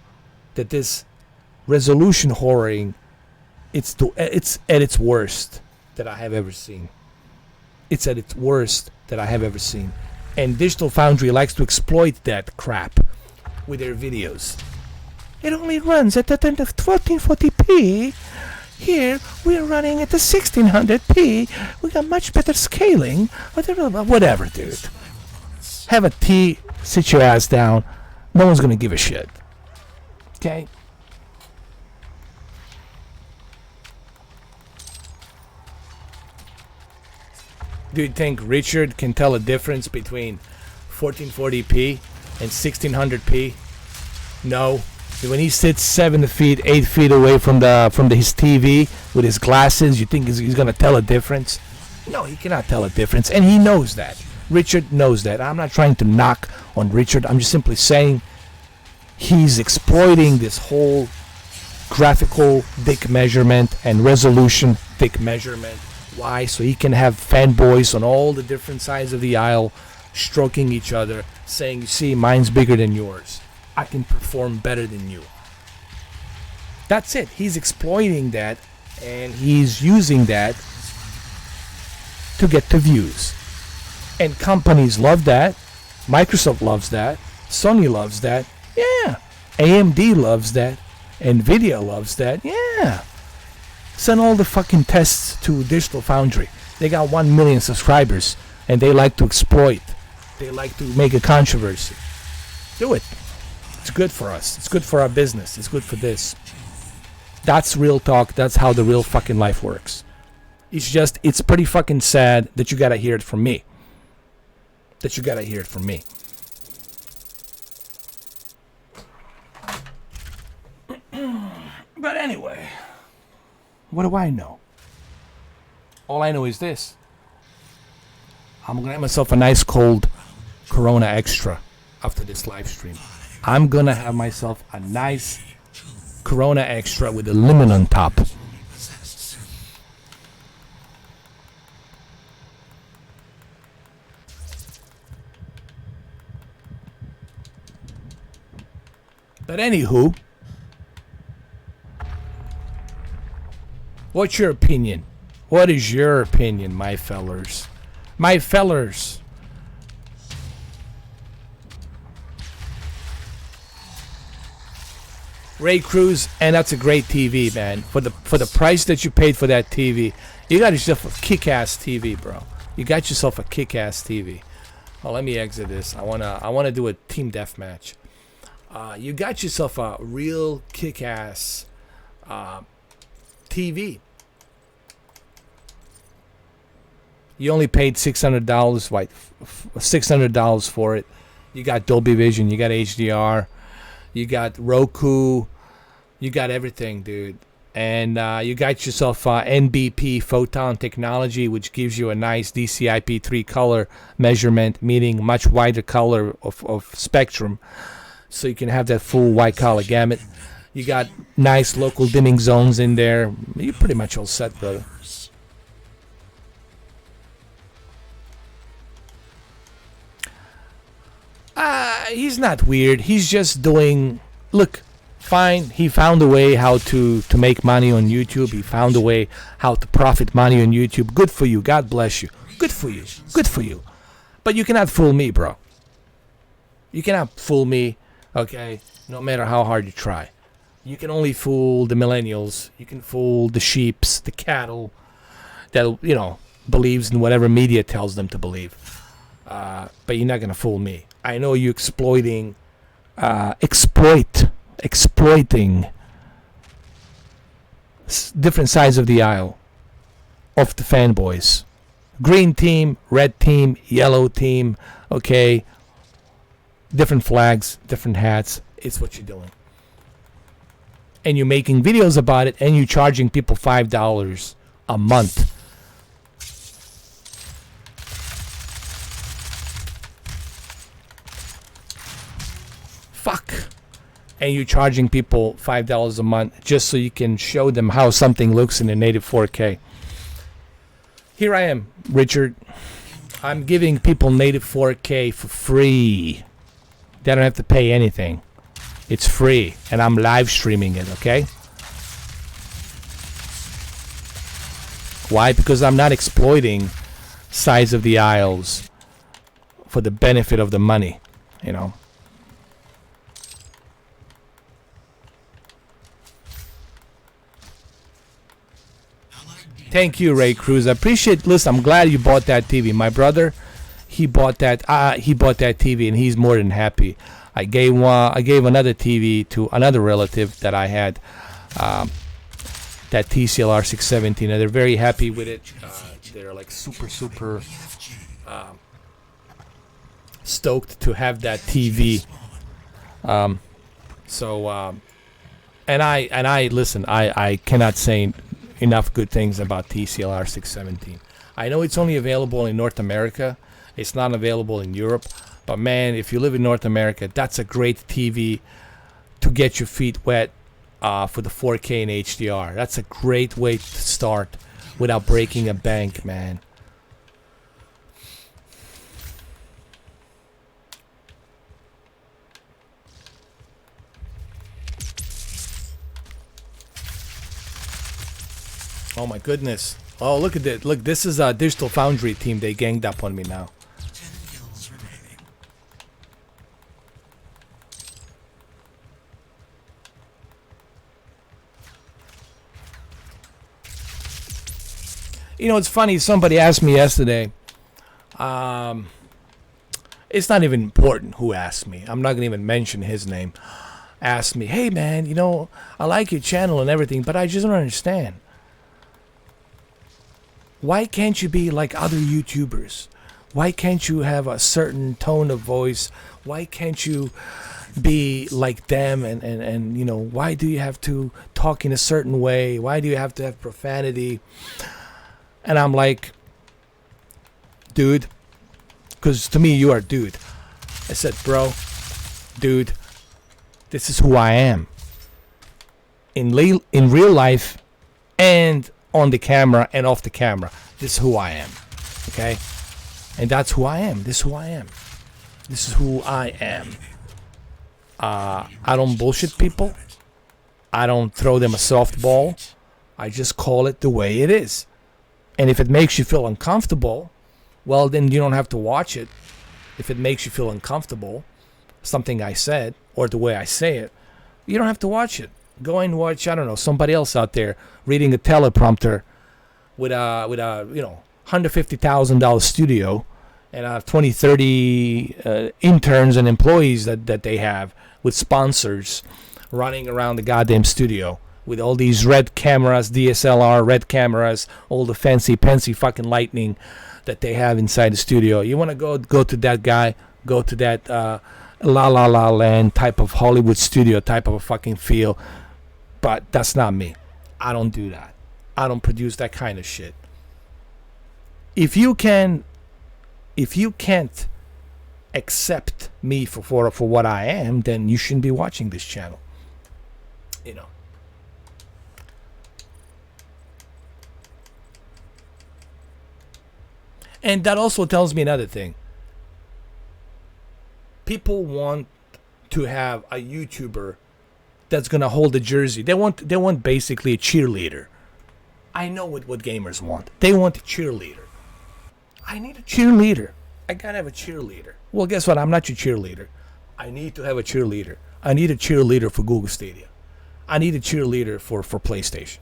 that this resolution whoring, it's at its worst that I have ever seen. It's at its worst that I have ever seen. And Digital Foundry likes to exploit that crap with their videos. It only runs at the 1440p. Here, we're running at the 1600p. We got much better scaling. Whatever, dude. Have a tea, sit your ass down. No one's going to give a shit. Okay? Do you think Richard can tell a difference between 1440p and 1600p? No. When he sits 7 feet, 8 feet away from his TV with his glasses, you think he's going to tell a difference? No, he cannot tell a difference, and he knows that. Richard knows that. I'm not trying to knock on Richard. I'm just simply saying he's exploiting this whole graphical dick measurement and resolution dick measurement. Why? So he can have fanboys on all the different sides of the aisle stroking each other, saying, you see, mine's bigger than yours. I can perform better than you. That's it. He's exploiting that, and he's using that to get the views. And companies love that. Microsoft loves that. Sony loves that. Yeah. AMD loves that. Nvidia loves that. Yeah. Send all the fucking tests to Digital Foundry. They got 1 million subscribers, and they like to exploit. They like to make a controversy. Do it. It's good for us. It's good for our business. It's good for this. That's real talk. That's how the real fucking life works. It's pretty fucking sad that you gotta hear it from me. But anyway, what do I know? All I know is this. I'm gonna have myself a nice cold Corona Extra after this live stream. I'm gonna have myself a nice Corona Extra with a lemon on top. But anywho, what's your opinion? What is your opinion, my fellers? My fellers. Ray Cruz, and that's a great TV, man. For the price that you paid for that TV, you got yourself a kick-ass TV, bro. You got yourself a kick-ass TV. Oh, let me exit this. I wanna do a team deathmatch. You got yourself a real kick-ass TV. You only paid $600, like $600 for it. You got Dolby Vision, you got HDR, you got Roku, you got everything, dude. And you got yourself NBP photon technology, which gives you a nice DCI-P3 color measurement, meaning much wider color of spectrum, so you can have that full white color gamut. You got nice local dimming zones in there. You're pretty much all set, brother. He's not weird. He's just doing... Look, fine. He found a way how to make money on YouTube. He found a way how to profit money on YouTube. Good for you. God bless you. Good for you. Good for you. But you cannot fool me, bro. You cannot fool me, okay? No matter how hard you try. You can only fool the millennials. You can fool the sheeps, the cattle that, you know, believes in whatever media tells them to believe. But you're not going to fool me. I know you exploiting different sides of the aisle of the fanboys. Green team, red team, yellow team, okay? Different flags, different hats. It's what you're doing. And you're making videos about it, and you're charging people $5 a month. Fuck. And you're charging people $5 a month just so you can show them how something looks in a native 4K. Here I am, Richard. I'm giving people native 4K for free. They don't have to pay anything. It's free, and I'm live streaming it, okay? Why? Because I'm not exploiting sides of the aisles for the benefit of the money, you know? Thank you, Ray Cruz. I appreciate. Listen, I'm glad you bought that TV. My brother, he bought that TV, and he's more than happy. I gave another TV to another relative that I had, that TCLR 617, and they're very happy with it. They're like super stoked to have that TV. And I listen. I cannot say enough good things about TCLR 617. I know it's only available in North America. It's not available in Europe. But man, if you live in North America, that's a great TV to get your feet wet for the 4K and HDR. That's a great way to start without breaking a bank, man. Oh my goodness. Oh, look at this. Look, this is a Digital Foundry team. They ganged up on me now. 10 kills remaining. You know, it's funny. Somebody asked me yesterday. It's not even important who asked me. I'm not going to even mention his name. Asked me, hey man, you know, I like your channel and everything, but I just don't understand. Why can't you be like other YouTubers? Why can't you have a certain tone of voice? Why can't you be like them? And you know, why do you have to talk in a certain way? Why do you have to have profanity? And I'm like, dude, because to me, you are dude. I said, bro, dude, this is who I am. In real life and on the camera and off the camera. This is who I am. Okay? And that's who I am. This is who I am. This is who I am. I don't bullshit people. I don't throw them a softball. I just call it the way it is. And if it makes you feel uncomfortable, well, then you don't have to watch it. If it makes you feel uncomfortable, something I said, or the way I say it, you don't have to watch it. Go and watch, I don't know, somebody else out there reading a teleprompter with a $150,000 studio and 20, 30 interns and employees that they have with sponsors running around the goddamn studio with all these red cameras, DSLR red cameras, all the fancy fucking lightning that they have inside the studio. You want to go to that guy, go to that La La La Land type of Hollywood studio type of a fucking feel. But that's not me. I don't do that. I don't produce that kind of shit. If you can't accept me for what I am, then you shouldn't be watching this channel. You know. And that also tells me another thing. People want to have a YouTuber that's gonna hold a jersey. They want basically a cheerleader. I know what gamers want. They want a cheerleader. I need a cheerleader. I gotta have a cheerleader. Well, guess what? I'm not your cheerleader. I need to have a cheerleader. I need a cheerleader for Google Stadia. I need a cheerleader for PlayStation.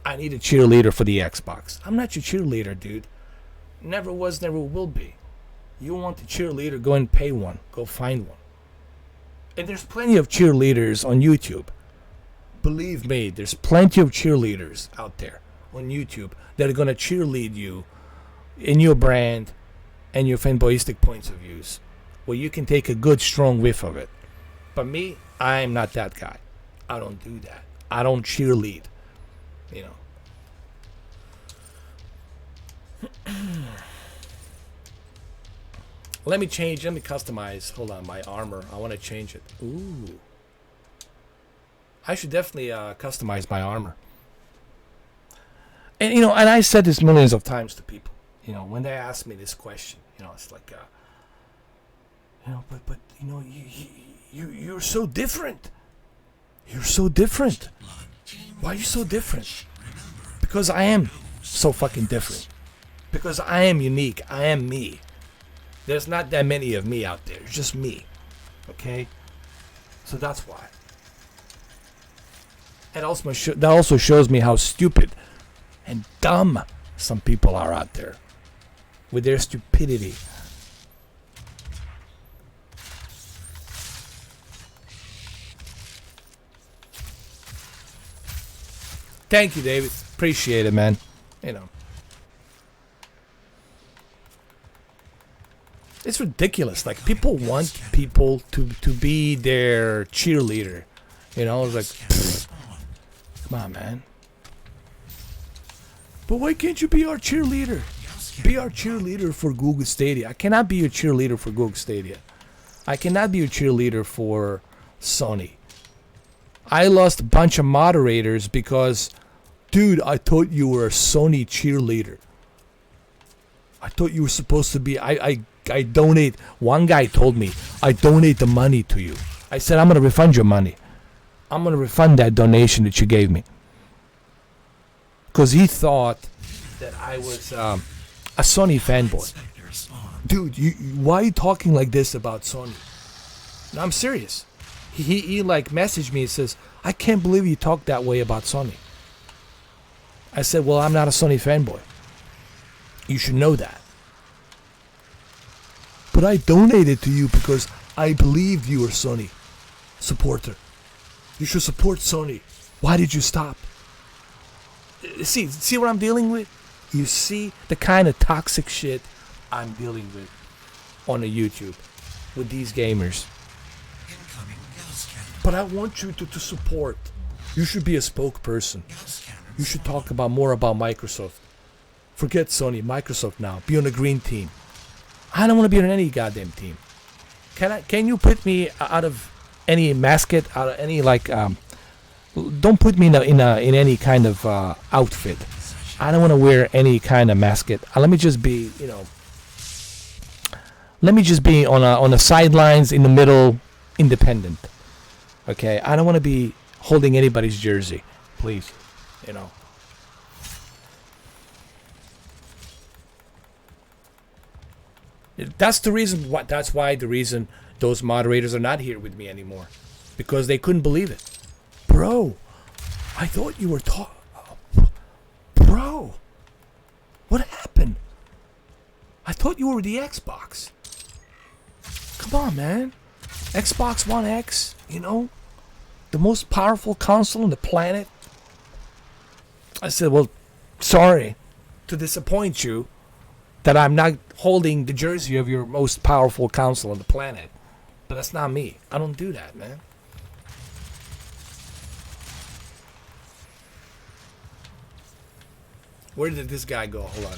I need a cheerleader for the Xbox. I'm not your cheerleader, dude. Never was, never will be. You want a cheerleader, go and pay one. Go find one. And there's plenty of cheerleaders on YouTube. Believe me, there's plenty of cheerleaders out there on YouTube that are going to cheerlead you in your brand and your fanboyistic points of views, where you can take a good, strong whiff of it. But me, I'm not that guy. I don't do that. I don't cheerlead. You know. Let me customize. Hold on, my armor. I want to change it. Ooh. I should definitely customize my armor. And, you know, and I said this millions of times to people, you know, when they ask me this question, you know, it's like, you know, but you know, you're so different. You're so different. Why are you so different? Because I am so fucking different. Because I am unique. I am me. There's not that many of me out there. It's just me. Okay? So that's why. That also shows me how stupid and dumb some people are out there with their stupidity. Thank you, David. Appreciate it, man. You know. It's ridiculous. Like, people want people to be their cheerleader. You know, it's like, pfft, come on, man. But why can't you be our cheerleader? Be our cheerleader for Google Stadia. I cannot be your cheerleader for Google Stadia. I cannot be your cheerleader for Sony. I lost a bunch of moderators because, dude, I thought you were a Sony cheerleader. I thought you were supposed to be. I donate. One guy told me, I donate the money to you. I said, I'm going to refund your money. I'm going to refund that donation that you gave me. Because he thought that I was a Sony fanboy. Dude, why are you talking like this about Sony? No, I'm serious. He like messaged me and says, I can't believe you talk that way about Sony. I said, well, I'm not a Sony fanboy. You should know that. But I donated to you because I believed you were Sony supporter. You should support Sony. Why did you stop? See what I'm dealing with? You see the kind of toxic shit I'm dealing with on the YouTube with these gamers. But I want you to support. You should be a spokesperson. You should talk more about Microsoft. Forget Sony, Microsoft now. Be on the green team. I don't want to be on any goddamn team. Can you put me out of any mascot, out of any like don't put me in any kind of outfit. I don't want to wear any kind of mascot. Let me just be, you know. Let me just be on the sidelines, in the middle, independent. Okay, I don't want to be holding anybody's jersey, please. You know. That's the reason. That's why the reason those moderators are not here with me anymore, because they couldn't believe it. Bro, I thought you were Bro, what happened? I thought you were the Xbox. Come on, man. Xbox One X, you know, the most powerful console on the planet. I said, well, sorry to disappoint you that I'm not holding the jersey of your most powerful console on the planet. But that's not me. I don't do that, man. Where did this guy go? Hold on.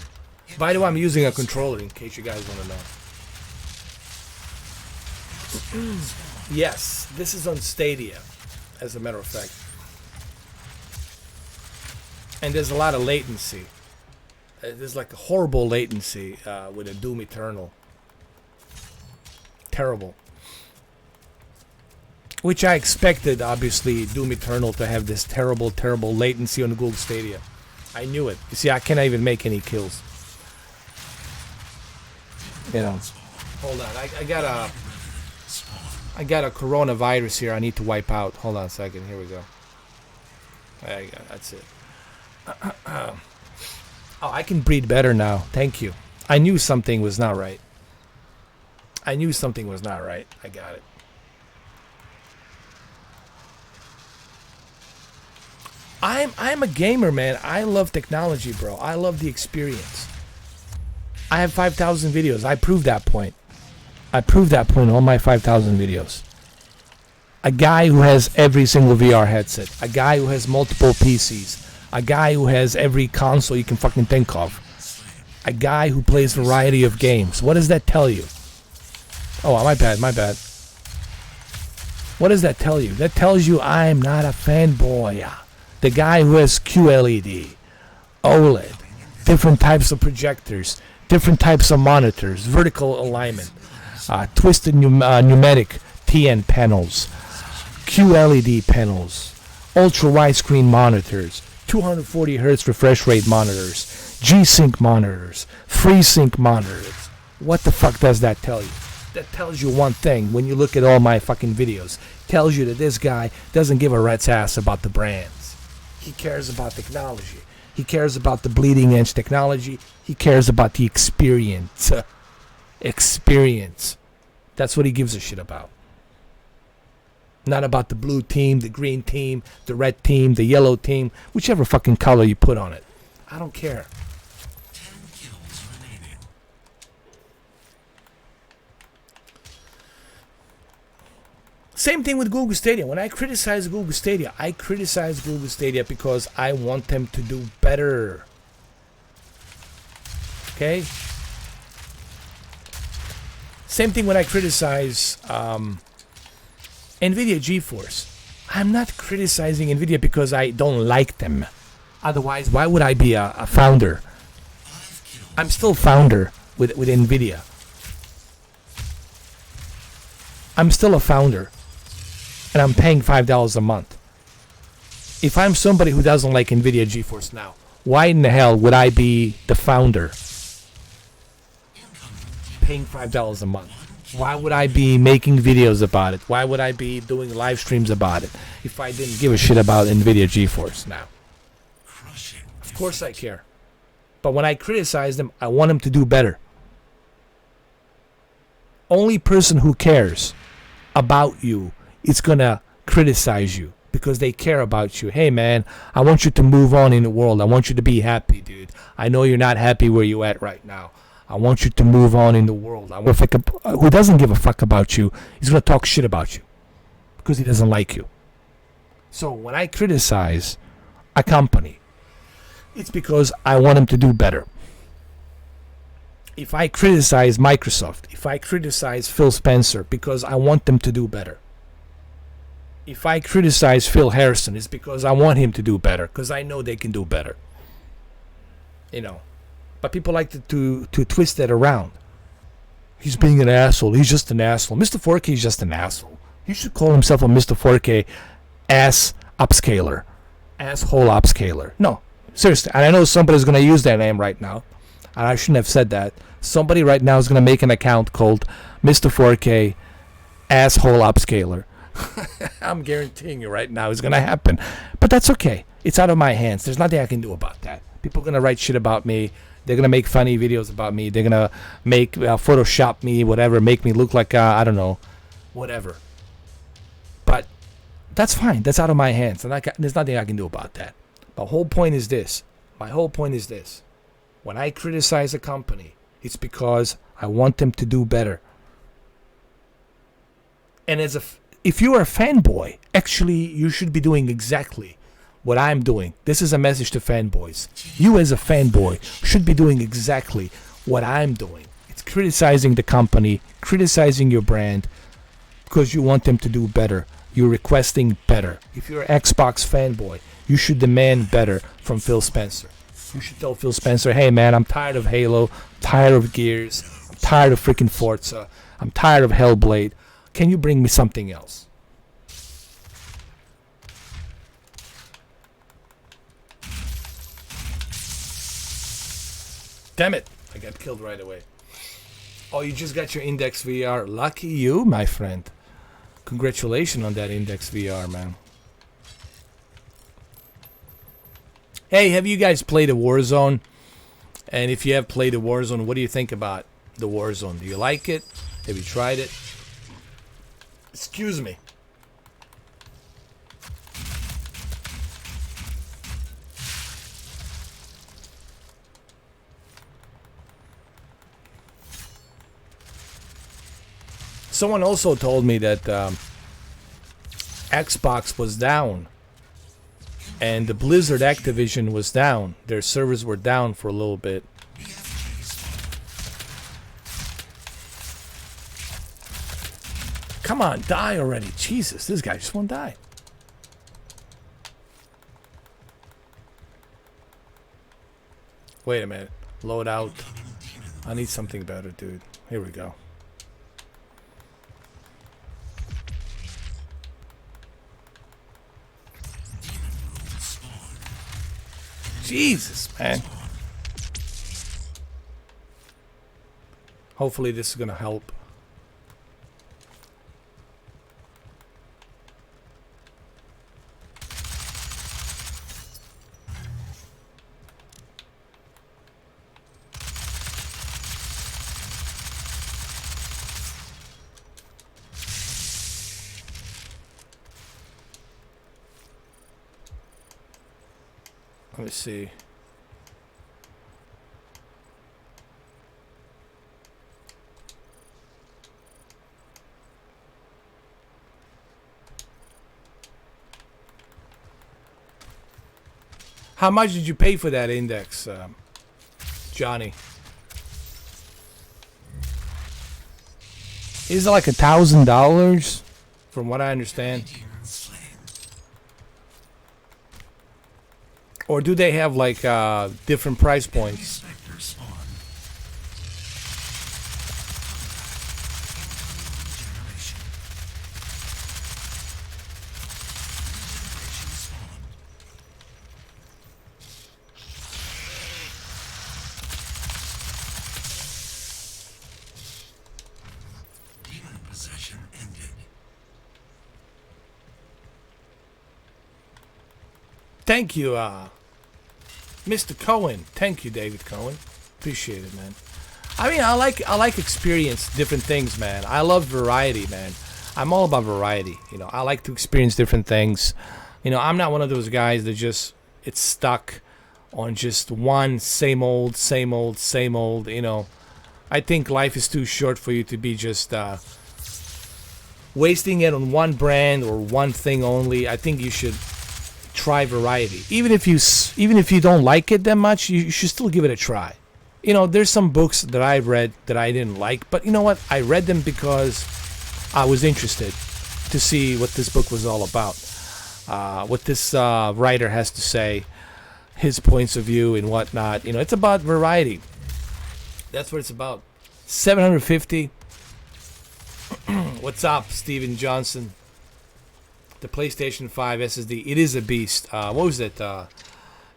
By the way, I'm using a controller in case you guys want to know. Yes, this is on Stadia, as a matter of fact. And there's a lot of latency. There's like a horrible latency with a Doom Eternal. Terrible. Which I expected, obviously, Doom Eternal to have this terrible, terrible latency on Google Stadia. I knew it. You see, I cannot even make any kills. You know. Hold on. I got a coronavirus here I need to wipe out. Hold on a second. Here we go. There you go. That's it. Oh, I can breathe better now. Thank you. I knew something was not right. I got it. I'm a gamer, man. I love technology, bro. I love the experience. I have 5,000 videos. I proved that point. On all my 5,000 videos. A guy who has every single VR headset. A guy who has multiple PCs. A guy who has every console you can fucking think of. A guy who plays a variety of games. What does that tell you? Oh, my bad. What does that tell you? That tells you I'm not a fanboy. The guy who has QLED, OLED, different types of projectors, different types of monitors, vertical alignment, twisted pneumatic TN panels, QLED panels, ultra widescreen monitors, 240 Hz refresh rate monitors, G-Sync monitors, FreeSync monitors. What the fuck does that tell you? That tells you one thing when you look at all my fucking videos. Tells you that this guy doesn't give a rat's ass about the brands. He cares about technology. He cares about the bleeding edge technology. He cares about the experience. Experience. That's what he gives a shit about. Not about the blue team, the green team, the red team, the yellow team, whichever fucking color you put on it. I don't care. 10 kills remaining. Same thing with Google Stadia. When I criticize Google Stadia because I want them to do better. Okay? Same thing when I criticize NVIDIA GeForce. I'm not criticizing NVIDIA because I don't like them. Otherwise, why would I be a founder? I'm still founder with NVIDIA. I'm still a founder. And I'm paying $5 a month. If I'm somebody who doesn't like NVIDIA GeForce now, why in the hell would I be the founder paying $5 a month? Why would I be making videos about it? Why would I be doing live streams about it if I didn't give a shit about NVIDIA GeForce now? Of course I care. But when I criticize them, I want them to do better. Only person who cares about you is going to criticize you because they care about you. Hey, man, I want you to move on in the world. I want you to be happy, dude. I know you're not happy where you're at right now. I want you to move on in the world. Who doesn't give a fuck about you is going to talk shit about you because he doesn't like you. So when I criticize a company, it's because I want them to do better. If I criticize Microsoft, if I criticize Phil Spencer, because I want them to do better. If I criticize Phil Harrison, it's because I want him to do better, because I know they can do better. You know. But people like to twist that around. He's being an asshole. He's just an asshole. Mr. Forky is just an asshole. He should call himself a Mr. 4K ass upscaler. Asshole upscaler. No, seriously. And I know somebody's going to use that name right now. And I shouldn't have said that. Somebody right now is going to make an account called Mr. 4K asshole upscaler. I'm guaranteeing you right now it's going to happen. But that's okay. It's out of my hands. There's nothing I can do about that. People are going to write shit about me. They're going to make funny videos about me. They're going to make Photoshop me, whatever, make me look like, I don't know, whatever. But that's fine. That's out of my hands. And there's nothing I can do about that. The whole point is this. My whole point is this. When I criticize a company, it's because I want them to do better. And if you are a fanboy, actually, you should be doing exactly what I'm doing. This is a message to fanboys. You as a fanboy should be doing exactly what I'm doing. It's criticizing the company, criticizing your brand, because you want them to do better. You're requesting better. If you're an Xbox fanboy, you should demand better from Phil Spencer. You should tell Phil Spencer, hey man, I'm tired of Halo, I'm tired of Gears, I'm tired of freaking Forza, I'm tired of Hellblade. Can you bring me something else? Damn it, I got killed right away. Oh, you just got your Index VR. Lucky you, my friend. Congratulations on that Index VR, man. Hey, have you guys played a Warzone? And if you have played a Warzone, what do you think about the Warzone? Do you like it? Have you tried it? Excuse me. Someone also told me that Xbox was down. And the Blizzard Activision was down. Their servers were down for a little bit. Come on, die already. Jesus, this guy just won't die. Wait a minute. Load out. I need something better, dude. Here we go. Jesus, man. Hopefully this is gonna help. Let me see. How much did you pay for that Index, Johnny? Is it like $1,000, from what I understand? Or do they have like different price points? Thank you, Mr. Cohen. Thank you, David Cohen. Appreciate it, man. I mean, I like experience different things, man. I love variety, man. I'm all about variety. You know, I like to experience different things. You know, I'm not one of those guys that just it's stuck on just one same old, same old, same old. You know, I think life is too short for you to be just wasting it on one brand or one thing only. I think you should try variety. Even if you don't like it that much, you should still give it a try. You know, there's some books that I read that I didn't like, but you know what? I read them because I was interested to see what this book was all about, what this writer has to say, his points of view and whatnot. You know, it's about variety. That's what it's about. 750. What's up, Steven Johnson? The PlayStation 5 SSD, it is a beast. What was it?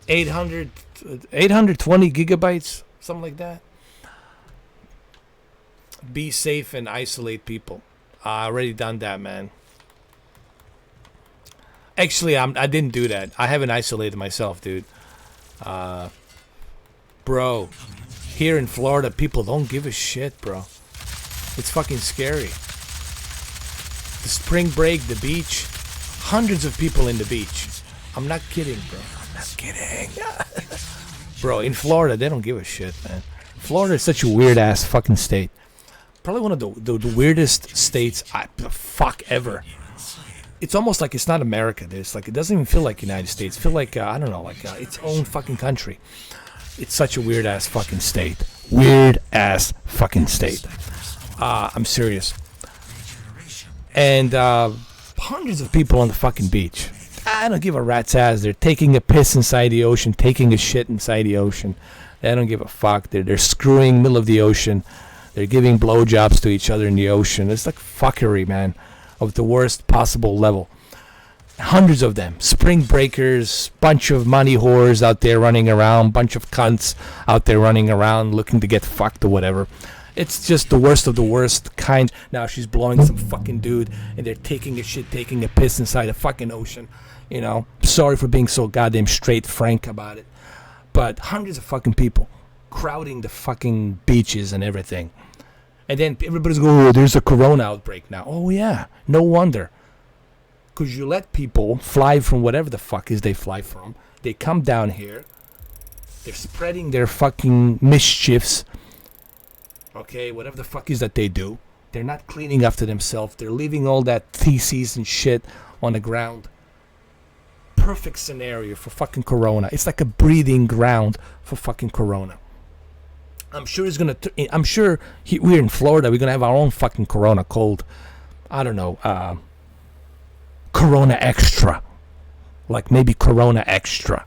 820 gigabytes, something like that. Be safe and isolate people. I already done that, man. Actually, I didn't do that. I haven't isolated myself, dude. Bro, here in Florida, people don't give a shit, bro. It's fucking scary. The spring break, the beach, hundreds of people in the beach. I'm not kidding, bro. I'm not kidding. Bro, in Florida, they don't give a shit, man. Florida is such a weird-ass fucking state. Probably one of the weirdest states ever. It's almost like it's not America. It's like it doesn't even feel like United States. Feel like I don't know, like its own fucking country. It's such a weird ass fucking state. Weird ass fucking state. I'm serious. And hundreds of people on the fucking beach. I don't give a rat's ass. They're taking a piss inside the ocean, taking a shit inside the ocean. They don't give a fuck. They're screwing middle of the ocean. They're giving blowjobs to each other in the ocean. It's like fuckery, man, of the worst possible level. Hundreds of them. Spring breakers, bunch of money whores out there running around, bunch of cunts out there running around looking to get fucked or whatever. It's just the worst of the worst kind. Now she's blowing some fucking dude and they're taking a shit, taking a piss inside a fucking ocean. You know, sorry for being so goddamn straight frank about it. But hundreds of fucking people crowding the fucking beaches and everything. And then everybody's going, oh, there's a corona outbreak now. Oh, yeah. No wonder. Because you let people fly from whatever the fuck is they fly from. They come down here. They're spreading their fucking mischiefs. Okay, whatever the fuck is that they do. They're not cleaning after themselves. They're leaving all that feces and shit on the ground. Perfect scenario for fucking corona. It's like a breeding ground for fucking corona. I'm sure it's gonna. We're in Florida. We're gonna have our own fucking corona cold. I don't know. Corona extra, like maybe Corona extra,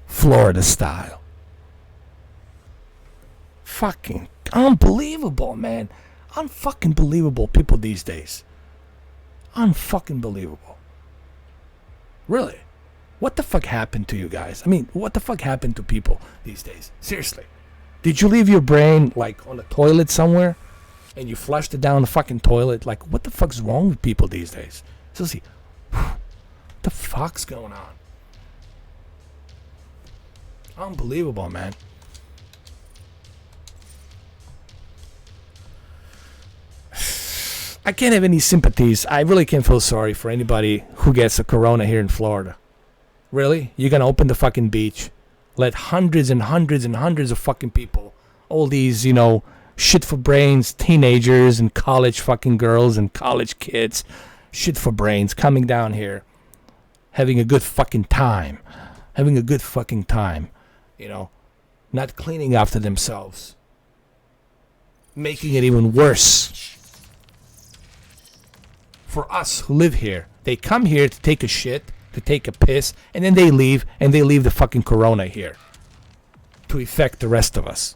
Florida style. Fucking unbelievable, man. Unfucking believable people these days. Unfucking believable. Really? What the fuck happened to you guys? I mean, what the fuck happened to people these days? Seriously. Did you leave your brain, like, on a toilet somewhere? And you flushed it down the fucking toilet? Like, what the fuck's wrong with people these days? Seriously. What the fuck's going on? Unbelievable, man. I can't have any sympathies. I really can't feel sorry for anybody who gets a corona here in Florida. Really? You're gonna open the fucking beach, let hundreds and hundreds and hundreds of fucking people, all these, you know, shit for brains, teenagers and college fucking girls and college kids, shit for brains, coming down here, having a good fucking time, you know, not cleaning after themselves, making it even worse. For us who live here, they come here to take a shit, to take a piss, and then they leave, and they leave the fucking corona here to affect the rest of us.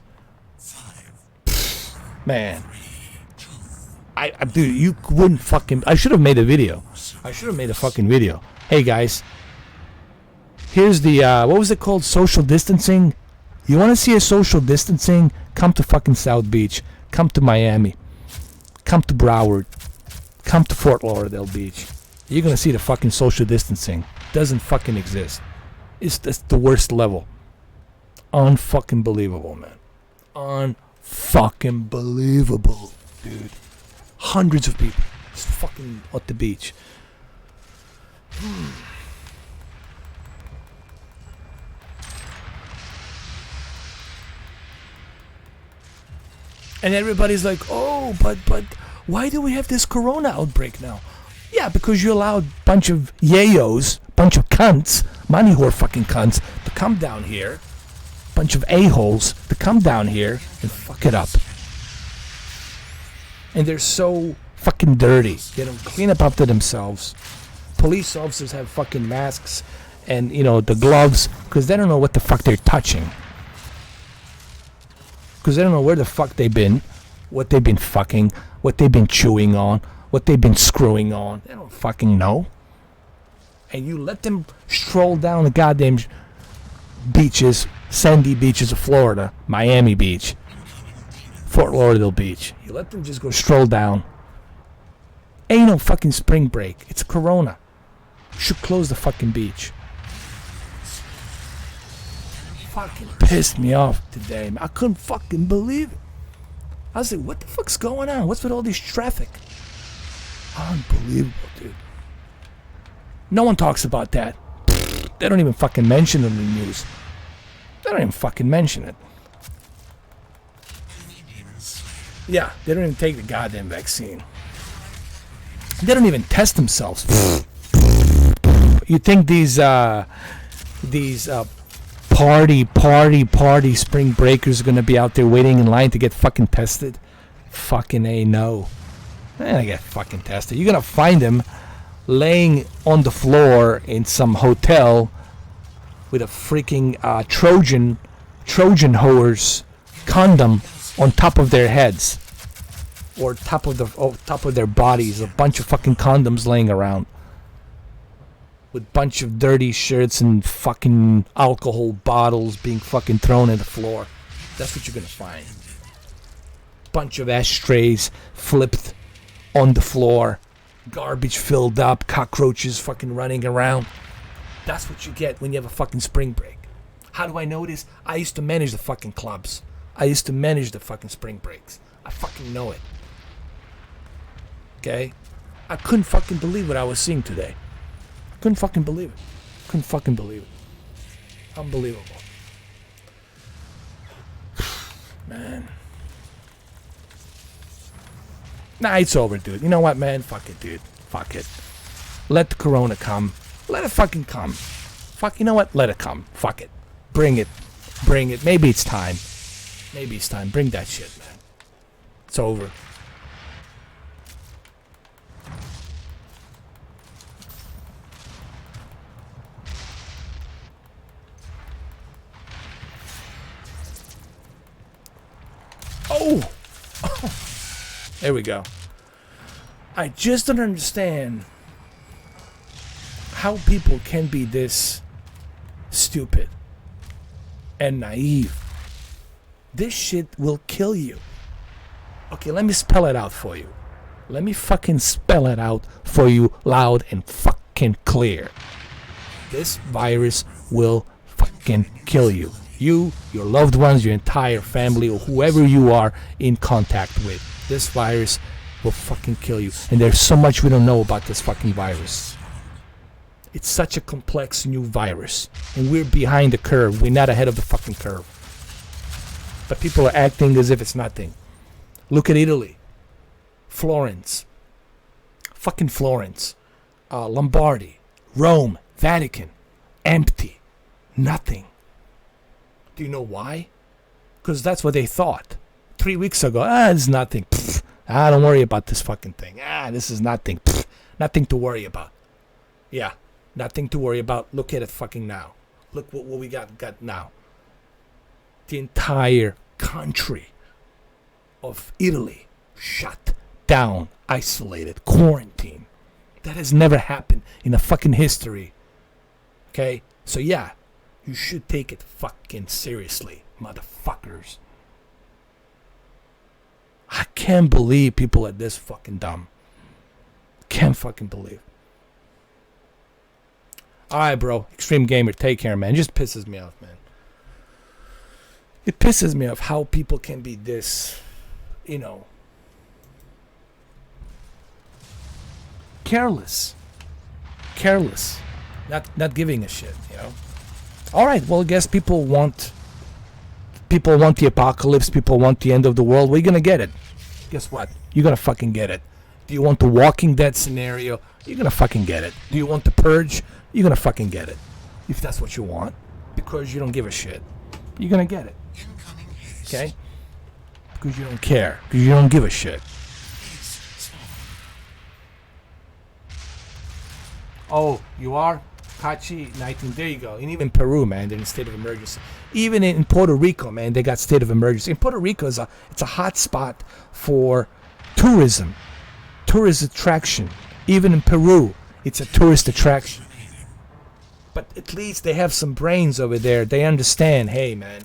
Man, dude, you wouldn't fucking. I should have made a video. I should have made a fucking video. Hey guys, here's the what was it called? Social distancing. You want to see a social distancing? Come to fucking South Beach. Come to Miami. Come to Broward. Come to Fort Lauderdale Beach. You're gonna see the fucking social distancing. Doesn't fucking exist. It's the worst level. Unfucking believable, man. Unfucking believable, dude. Hundreds of people just fucking at the beach. And everybody's like, oh, but why do we have this corona outbreak now? Yeah, because you allowed a bunch of yayos, bunch of cunts, money whore fucking cunts, to come down here, bunch of a-holes to come down here and fuck it up. And they're so fucking dirty. They don't clean up after themselves. Police officers have fucking masks and, you know, the gloves, because they don't know what the fuck they're touching. Because they don't know where the fuck they've been, what they've been fucking, what they've been chewing on, what they've been screwing on. They don't fucking know. and you let them stroll down the goddamn beaches, sandy beaches of Florida, Miami Beach, Fort Lauderdale Beach. You let them just go stroll down. Ain't no fucking spring break. It's Corona. Should close the fucking beach. Fucking pissed me off today, man. I couldn't fucking believe it. I was like, what the fuck's going on? What's with all this traffic? Unbelievable, dude. No one talks about that. They don't even fucking mention it in the news. They don't even fucking mention it. Yeah, they don't even take the goddamn vaccine. They don't even test themselves. You think these party spring breakers are gonna be out there waiting in line to get fucking tested? Fucking A, no. They're gonna get fucking tested. You're gonna find them laying on the floor in some hotel with a freaking Trojan horse condom on top of their heads or top of their bodies. A bunch of fucking condoms laying around with bunch of dirty shirts and fucking alcohol bottles being fucking thrown at the floor. That's what you're gonna find. Bunch of ashtrays flipped on the floor, garbage filled up, cockroaches fucking running around. That's what you get when you have a fucking spring break. How do I know this? I used to manage the fucking clubs. I used to manage the fucking spring breaks. I fucking know it. Okay? I couldn't fucking believe what I was seeing today. Couldn't fucking believe it. Couldn't fucking believe it. Unbelievable. Man. Nah, it's over, dude. You know what, man? Fuck it, dude. Fuck it. Let the corona come. Let it fucking come. Fuck, you know what? Let it come. Fuck it. Bring it. Bring it. Maybe it's time. Maybe it's time. Bring that shit, man. It's over. Oh! There we go. I just don't understand how people can be this stupid and naive. This shit will kill you. Okay, let me spell it out for you. Let me fucking spell it out for you loud and fucking clear. This virus will fucking kill you. You, your loved ones, your entire family, or whoever you are in contact with. This virus will fucking kill you. And there's so much we don't know about this fucking virus. It's such a complex new virus. And we're behind the curve. We're not ahead of the fucking curve. But people are acting as if it's nothing. Look at Italy. Florence. Fucking Florence. Lombardy. Rome. Vatican. Empty. Nothing. Do you know why? Because that's what they thought. 3 weeks ago, it's nothing. Pfft. Don't worry about this fucking thing. This is nothing. Pfft. Nothing to worry about. Yeah, nothing to worry about. Look at it fucking now. Look what we got now. The entire country of Italy shut down, isolated, quarantined. That has never happened in the fucking history. Okay? So yeah, you should take it fucking seriously, motherfuckers. I can't believe people are this fucking dumb. Can't fucking believe. Alright, bro. Extreme Gamer, take care, man. It just pisses me off, man. It pisses me off how people can be this, careless. Not giving a shit, Alright, well, I guess people want the apocalypse, people want the end of the world. We're gonna get it. Guess what? You're gonna fucking get it. Do you want the Walking Dead scenario? You're gonna fucking get it. Do you want the Purge? You're gonna fucking get it. If that's what you want. Because you don't give a shit. You're gonna get it. Okay? Because you don't care. Because you don't give a shit. Oh, you are? Kachi 19. There you go. And even Peru, man, they're in state of emergency. Even in Puerto Rico, man, they got state of emergency. In Puerto Rico, it's a hot spot for tourism. Tourist attraction. Even in Peru, it's a tourist attraction. But at least they have some brains over there. They understand, hey man,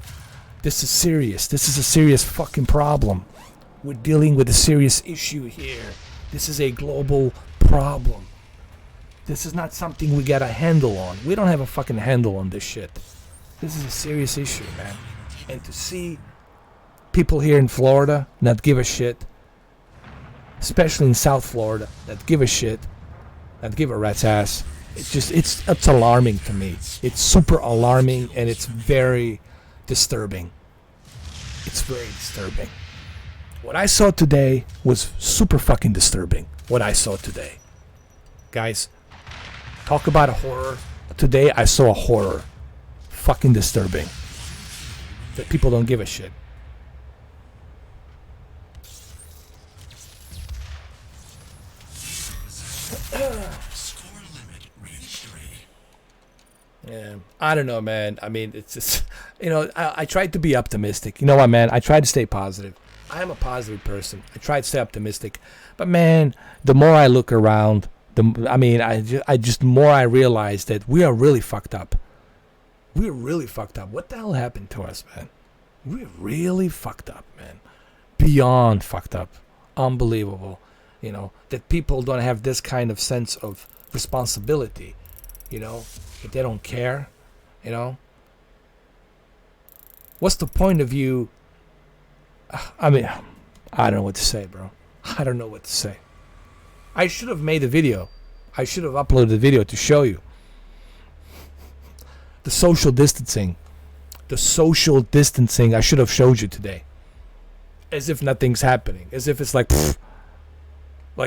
this is serious. This is a serious fucking problem. We're dealing with a serious issue here. This is a global problem. This is not something we got a handle on. We don't have a fucking handle on this shit. This is a serious issue, man. And to see people here in Florida not give a shit, especially in South Florida, that give a shit, that give a rat's ass, it's alarming to me. It's super alarming, and it's very disturbing. It's very disturbing. What I saw today was super fucking disturbing. What I saw today. Guys, talk about a horror. Today I saw a horror. Fucking disturbing. That people don't give a shit. Score limit reached 3. Yeah, I don't know, man. I mean, it's just, I tried to be optimistic. You know what, man? I tried to stay positive. I am a positive person. I try to stay optimistic. But, man, the more I look around, more I realize that we are really fucked up. We're really fucked up. What the hell happened to us, man? We're really fucked up, man. Beyond fucked up. Unbelievable. That people don't have this kind of sense of responsibility. That they don't care. What's the point of you? I don't know what to say, bro. I don't know what to say. I should have made a video. I should have uploaded a video to show you. The social distancing. The social distancing I should have showed you today. As if nothing's happening. As if it's like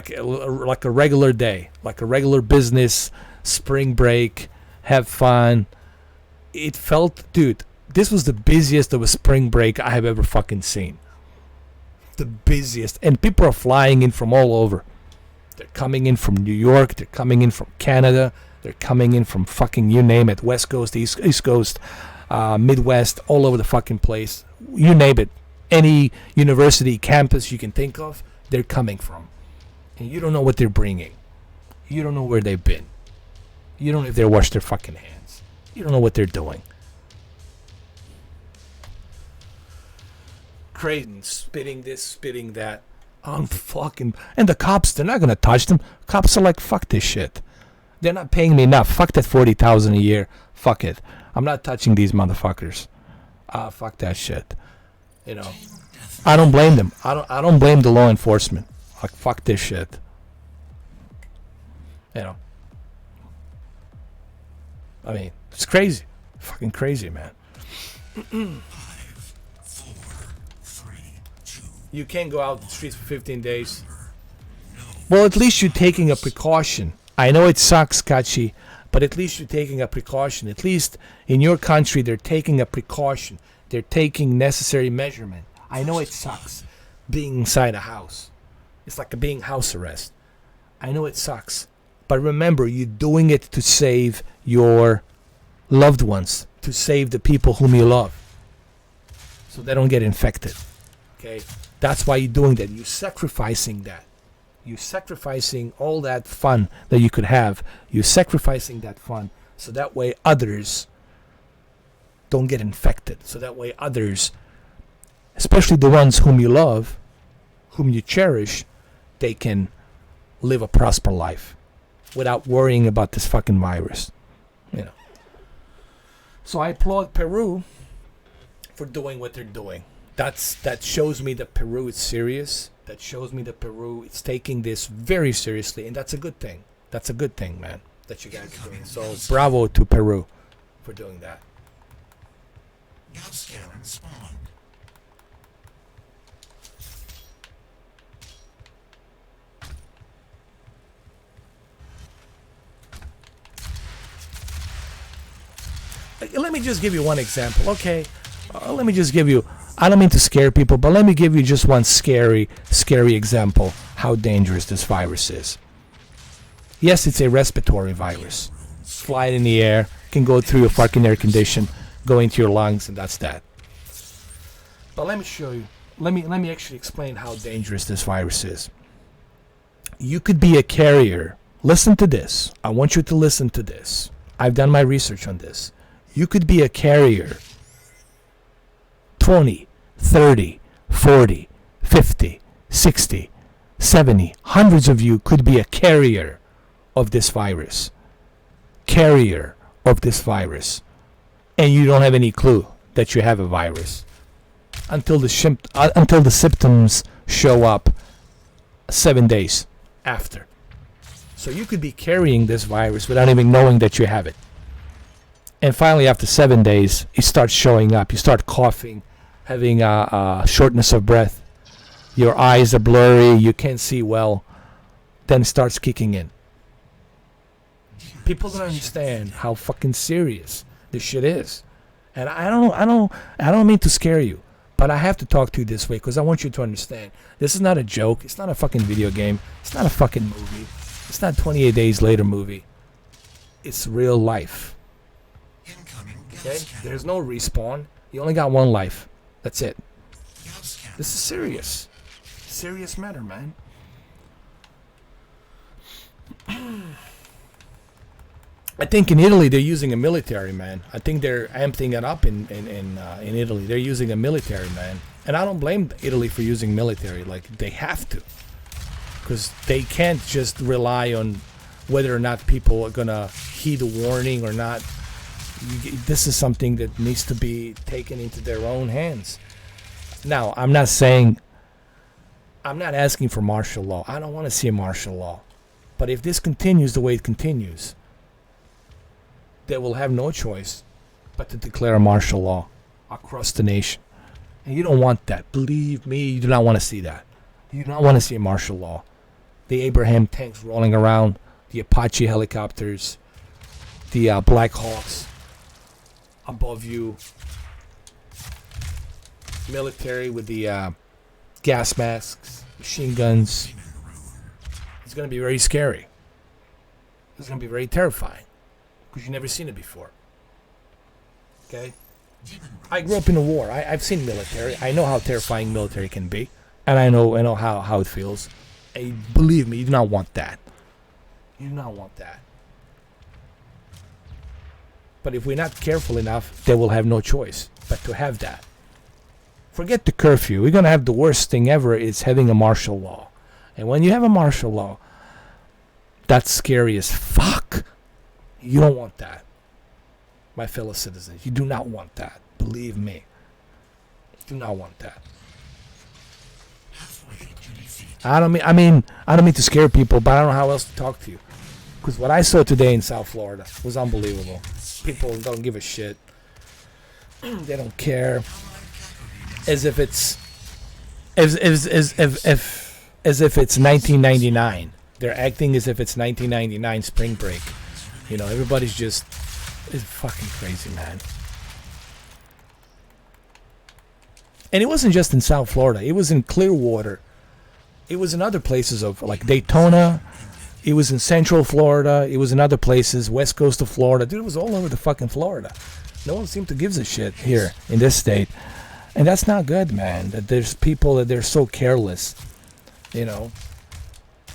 a regular day. Like a regular business. Spring break. Have fun. It felt, dude, this was the busiest of a spring break I have ever fucking seen. The busiest. And people are flying in from all over. They're coming in from New York. They're coming in from Canada. They're coming in from fucking, you name it. West Coast, East Coast, Midwest, all over the fucking place. You name it. Any university campus you can think of, they're coming from. And you don't know what they're bringing. You don't know where they've been. You don't know if they washed their fucking hands. You don't know what they're doing. Creighton spitting this, spitting that. On fucking... And the cops, they're not going to touch them. Cops are like, fuck this shit. They're not paying me enough. Fuck that $40,000 a year. Fuck it. I'm not touching these motherfuckers. Fuck that shit. I don't blame them. I don't blame the law enforcement. Like, fuck this shit. I mean, it's crazy. Fucking crazy, man. 5, 4, 3, 2. You can't go out the streets for 15 days. Well, at least you're taking a precaution. I know it sucks, Kachi, but at least you're taking a precaution. At least in your country, they're taking a precaution. They're taking necessary measurement. I know it sucks being inside a house. It's like being house arrest. I know it sucks. But remember, you're doing it to save your loved ones, to save the people whom you love, so they don't get infected. Okay? That's why you're doing that. You're sacrificing that. You're sacrificing all that fun that you could have. You're sacrificing that fun so that way others don't get infected. So that way others, especially the ones whom you love, whom you cherish, they can live a prosperous life without worrying about this fucking virus. So I applaud Peru for doing what they're doing. That shows me that Peru is serious. That shows me that Peru is taking this very seriously, and that's a good thing. That's a good thing, man, that you guys are doing. So bravo to Peru for doing that. Gauss cannon spawned. Let me just give you one example, okay? Let me just give you, I don't mean to scare people, but let me give you just one scary example how dangerous this virus is. Yes, it's a respiratory virus. Fly in the air, can go through your fucking air condition, go into your lungs, and that's that. But let me show you, let me actually explain how dangerous this virus is. You could be a carrier. Listen to this. I want you to listen to this. I've done my research on this. You could be a carrier 20, 30, 40, 50, 60, 70. Hundreds of you could be a carrier of this virus. Carrier of this virus. And you don't have any clue that you have a virus until the symptoms show up 7 days after. So you could be carrying this virus without even knowing that you have it. And finally, after 7 days, it starts showing up. You start coughing, having a shortness of breath. Your eyes are blurry. You can't see well. Then it starts kicking in. People don't understand how fucking serious this shit is. And I don't mean to scare you, but I have to talk to you this way because I want you to understand. This is not a joke. It's not a fucking video game. It's not a fucking movie. It's not 28 Days Later movie. It's real life. Okay? There's no respawn. You only got one life. That's it. This is serious. Serious matter, man. I think in Italy they're using a military, man. I think they're amping it up in Italy. They're using a military, man. And I don't blame Italy for using military. Like, they have to. Because they can't just rely on whether or not people are going to heed a warning or not. This is something that needs to be taken into their own hands. Now, I'm not asking for martial law. I don't want to see a martial law. But if this continues the way it continues, they will have no choice but to declare a martial law across the nation. And you don't want that. Believe me, you do not want to see that. You do not want to see a martial law. The Abraham tanks rolling around, the Apache helicopters, the Black Hawks above you, military with the gas masks, machine guns. It's going to be very scary. It's going to be very terrifying because you've never seen it before. Okay? I grew up in a war. I've seen military. I know how terrifying military can be, and I know how it feels. And believe me, you do not want that. You do not want that. But if we're not careful enough, they will have no choice but to have that. Forget the curfew. We're going to have the worst thing ever is having a martial law. And when you have a martial law, that's scary as fuck. You don't want that. My fellow citizens, you do not want that. Believe me. You do not want that. I don't mean to scare people, but I don't know how else to talk to you. Because what I saw today in South Florida was unbelievable. People don't give a shit. They don't care. As if it's 1999. They're acting as if it's 1999 spring break. You know, everybody's just it's fucking crazy, man. And it wasn't just in South Florida. It was in Clearwater. It was in other places of like Daytona. It was in Central Florida. It was in other places, West Coast of Florida. Dude, it was all over the fucking Florida. No one seemed to give a shit here in this state. And that's not good, man. That there's people that they're so careless, you know,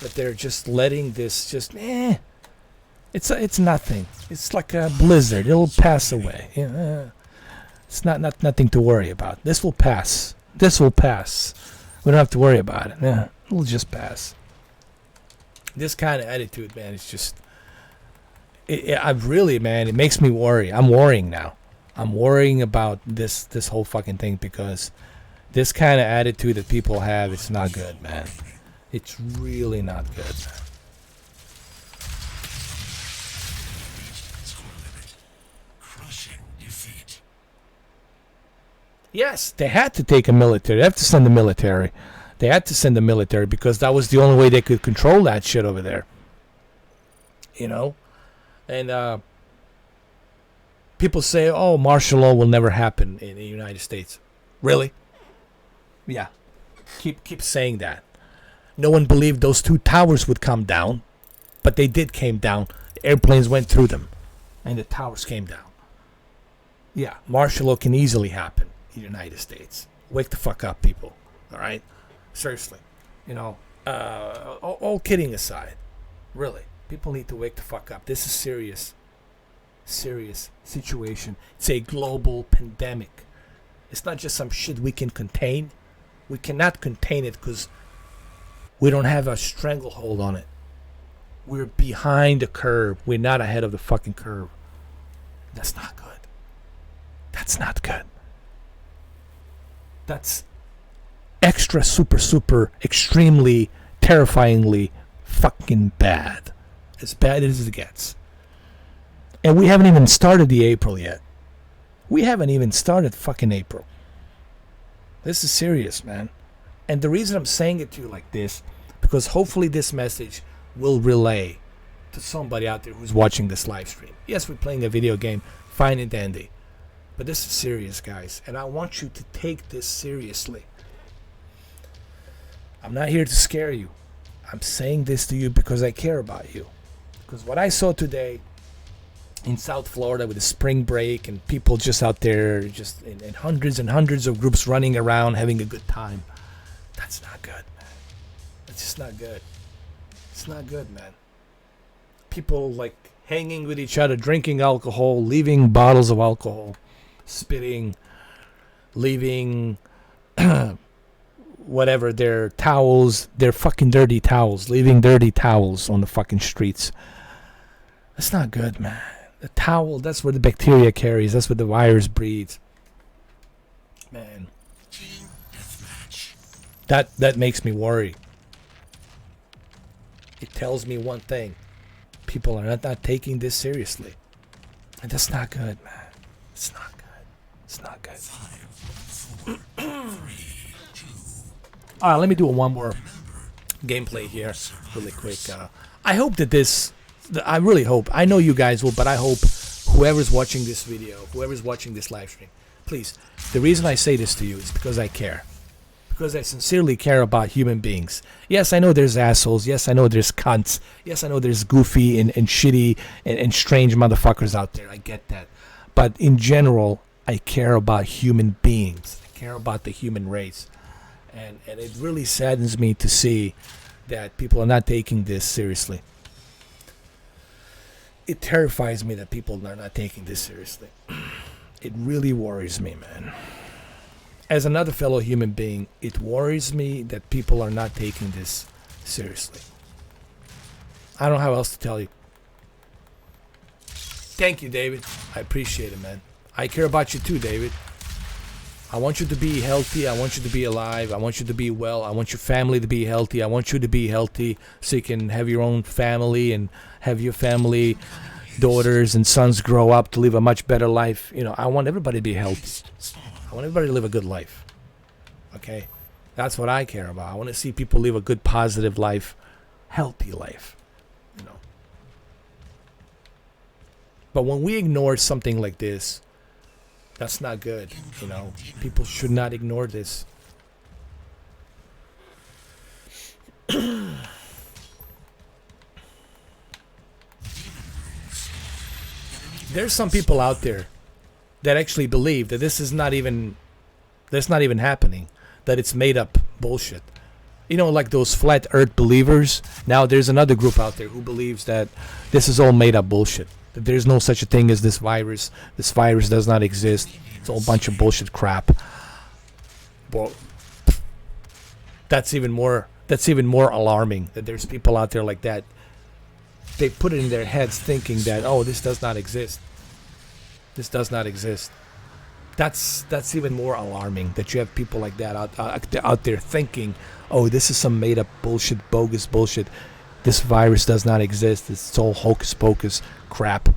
that they're just letting this just, it's nothing. It's like a blizzard. It'll pass away. It's not nothing to worry about. This will pass. This will pass. We don't have to worry about it. Yeah, it'll just pass. This kind of attitude, man, it's just, man, it makes me worry. I'm worrying now. I'm worrying about this whole fucking thing because this kind of attitude that people have, it's not good, man. It's really not good, man. Yes, they had to take a military. They have to send the military. They had to send the military because that was the only way they could control that shit over there. You know? And people say, oh, martial law will never happen in the United States. Really? Yeah. Keep saying that. No one believed those two towers would come down, but they did came down. Airplanes went through them, and the towers came down. Yeah, martial law can easily happen in the United States. Wake the fuck up, people. All right? Seriously. You know, all kidding aside, really, people need to wake the fuck up. This is serious. serious situation. It's a global pandemic. It's not just some shit we can contain. We cannot contain it because we don't have a stranglehold on it. We're behind the curve. We're not ahead of the fucking curve. That's not good. That's not good. That's extra, super, extremely, terrifyingly fucking bad. As bad as it gets. And we haven't even started the April yet. We haven't even started fucking April. This is serious, man. And the reason I'm saying it to you like this, because hopefully this message will relay to somebody out there who's watching this live stream. Yes, we're playing a video game, fine and dandy. But this is serious, guys. And I want you to take this seriously. I'm not here to scare you. I'm saying this to you because I care about you. Because what I saw today in South Florida with the spring break and people just out there just in hundreds and hundreds of groups running around having a good time, that's not good, man. That's just not good. It's not good, man. People like hanging with each other, drinking alcohol, leaving bottles of alcohol, spitting, leaving whatever, their towels, their fucking dirty towels, leaving dirty towels on the fucking streets. That's not good, man. The towel, that's where the bacteria carries. That's where the virus breeds. Man. That makes me worry. It tells me one thing. People are not taking this seriously. And that's not good, man. It's not good. It's not good. 5, 4, 3, 2. All right, let me do one more gameplay here really quick. I hope that this... I really hope. I know you guys will, but I hope whoever's watching this video, whoever's watching this live stream, please, the reason I say this to you is because I care. Because I sincerely care about human beings. Yes, I know there's assholes. Yes, I know there's cunts. Yes, I know there's goofy and shitty and strange motherfuckers out there. I get that. But in general, I care about human beings. I care about the human race. And it really saddens me to see that people are not taking this seriously. It terrifies me that people are not taking this seriously. It really worries me, man. As another fellow human being, it worries me that people are not taking this seriously. I don't know how else to tell you. Thank you, David. I appreciate it, man. I care about you too, David. I want you to be healthy. I want you to be alive. I want you to be well. I want your family to be healthy. I want you to be healthy so you can have your own family and have your family, daughters and sons grow up to live a much better life. You know, I want everybody to be healthy. I want everybody to live a good life. Okay? That's what I care about. I want to see people live a good, positive life, healthy life. You know. But when we ignore something like this, that's not good, you know. People should not ignore this. There's some people out there that actually believe that this is not even happening, that it's made up bullshit. You know, like those flat earth believers. Now there's another group out there who believes that this is all made up bullshit. That there's no such a thing as this virus. This virus does not exist. It's all a bunch of bullshit crap. Well, that's even more alarming that there's people out there like that. They put it in their heads thinking that, oh, this does not exist. This does not exist. That's even more alarming that you have people like that out there thinking, oh, this is some made up bullshit, bogus bullshit. This virus does not exist. It's all hocus pocus crap.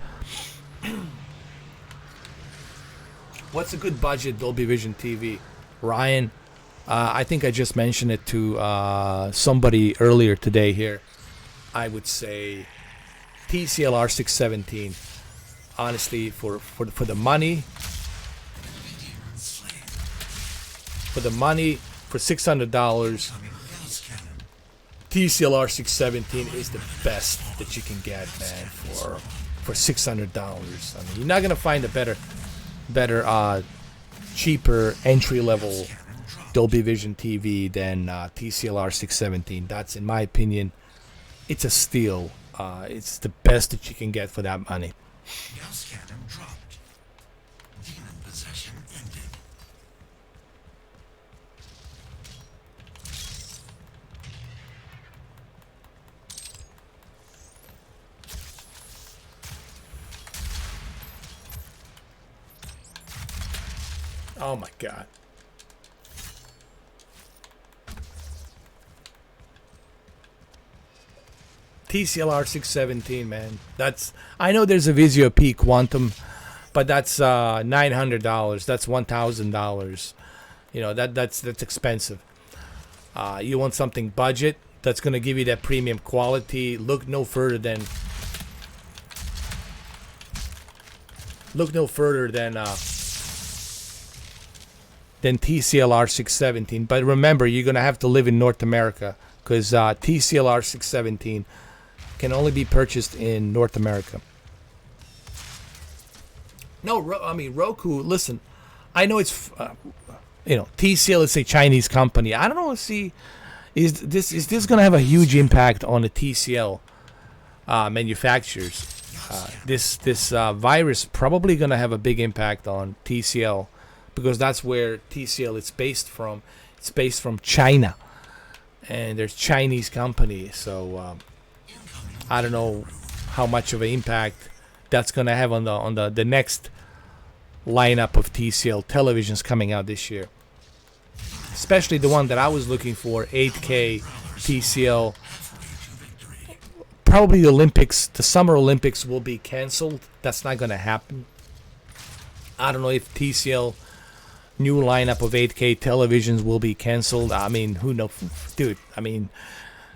What's a good budget Dolby Vision TV? Ryan, I think I just mentioned it to somebody earlier today here. I would say TCLR 617. Honestly, for the money, for $600, TCLR 617 is the best that you can get, man, for $600. I mean, you're not gonna find a better, cheaper entry level Dolby Vision TV than TCLR 617. That's, in my opinion, it's a steal. It's the best that you can get for that money. Gauss cannon dropped. Demon possession ended. Oh my god. TCLR 617, man. That's, I know there's a Vizio P Quantum, but that's $900. That's $1,000. You know, that's expensive. You want something budget that's gonna give you that premium quality. Look no further than TCLR 617. But remember, you're gonna have to live in North America, because TCLR 617 can only be purchased in North America. No, I mean Roku. Listen, I know it's TCL is a Chinese company. I don't know. See, is this going to have a huge impact on the TCL manufacturers? This virus probably going to have a big impact on TCL, because that's where TCL is based from. It's based from China, and there's Chinese company. So I don't know how much of an impact that's going to have on the next lineup of TCL televisions coming out this year. Especially the one that I was looking for, 8K TCL. Probably the Olympics, the Summer Olympics will be canceled. That's not going to happen. I don't know if TCL new lineup of 8K televisions will be canceled. I mean, who knows? Dude, I mean,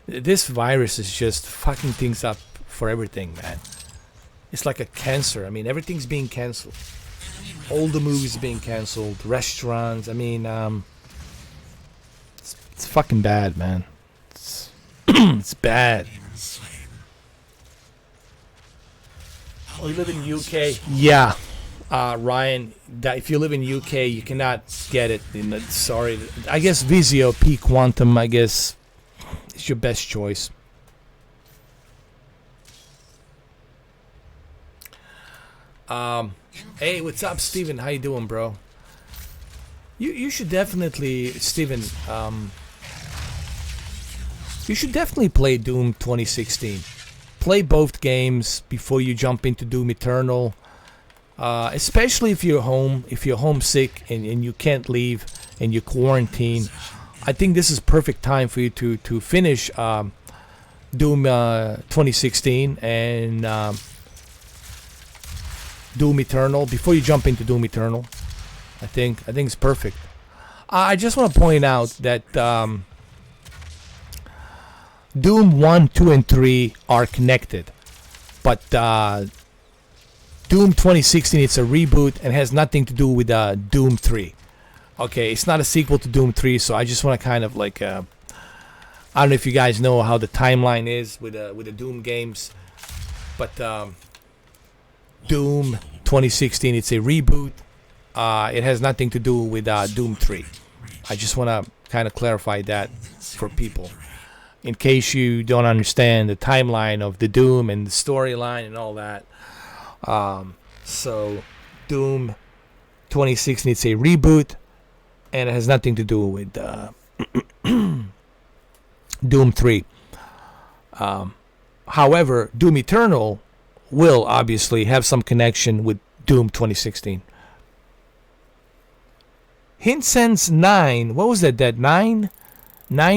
this virus is just fucking things up for everything, man. It's like a cancer. I mean, everything's being canceled. All the movies being canceled. Restaurants. I mean, it's fucking bad, man. It's bad. Oh, you live in UK? Yeah. Ryan, if you live in UK, you cannot get it. Sorry. I guess Vizio P Quantum, I guess, is your best choice. Hey, what's up, Steven? How you doing, bro? You should definitely, Steven, you should definitely play Doom 2016. Play both games before you jump into Doom Eternal. Especially if you're homesick and you can't leave and you quarantine. I think this is perfect time for you to finish Doom 2016 and Doom Eternal before you jump into Doom Eternal. I think it's perfect. I just want to point out that Doom 1, 2, and 3 are connected, but Doom 2016, it's a reboot and has nothing to do with Doom 3. Okay, it's not a sequel to Doom 3, so I just want to kind of like I don't know if you guys know how the timeline is with the Doom games, but Doom 2016, it's a reboot. It has nothing to do with Doom 3. I just want to kind of clarify that for people, in case you don't understand the timeline of the Doom and the storyline and all that. So Doom 2016, it's a reboot, and it has nothing to do with Doom 3. However, Doom Eternal will obviously have some connection with Doom 2016. Hinsense 9, what was that? That 9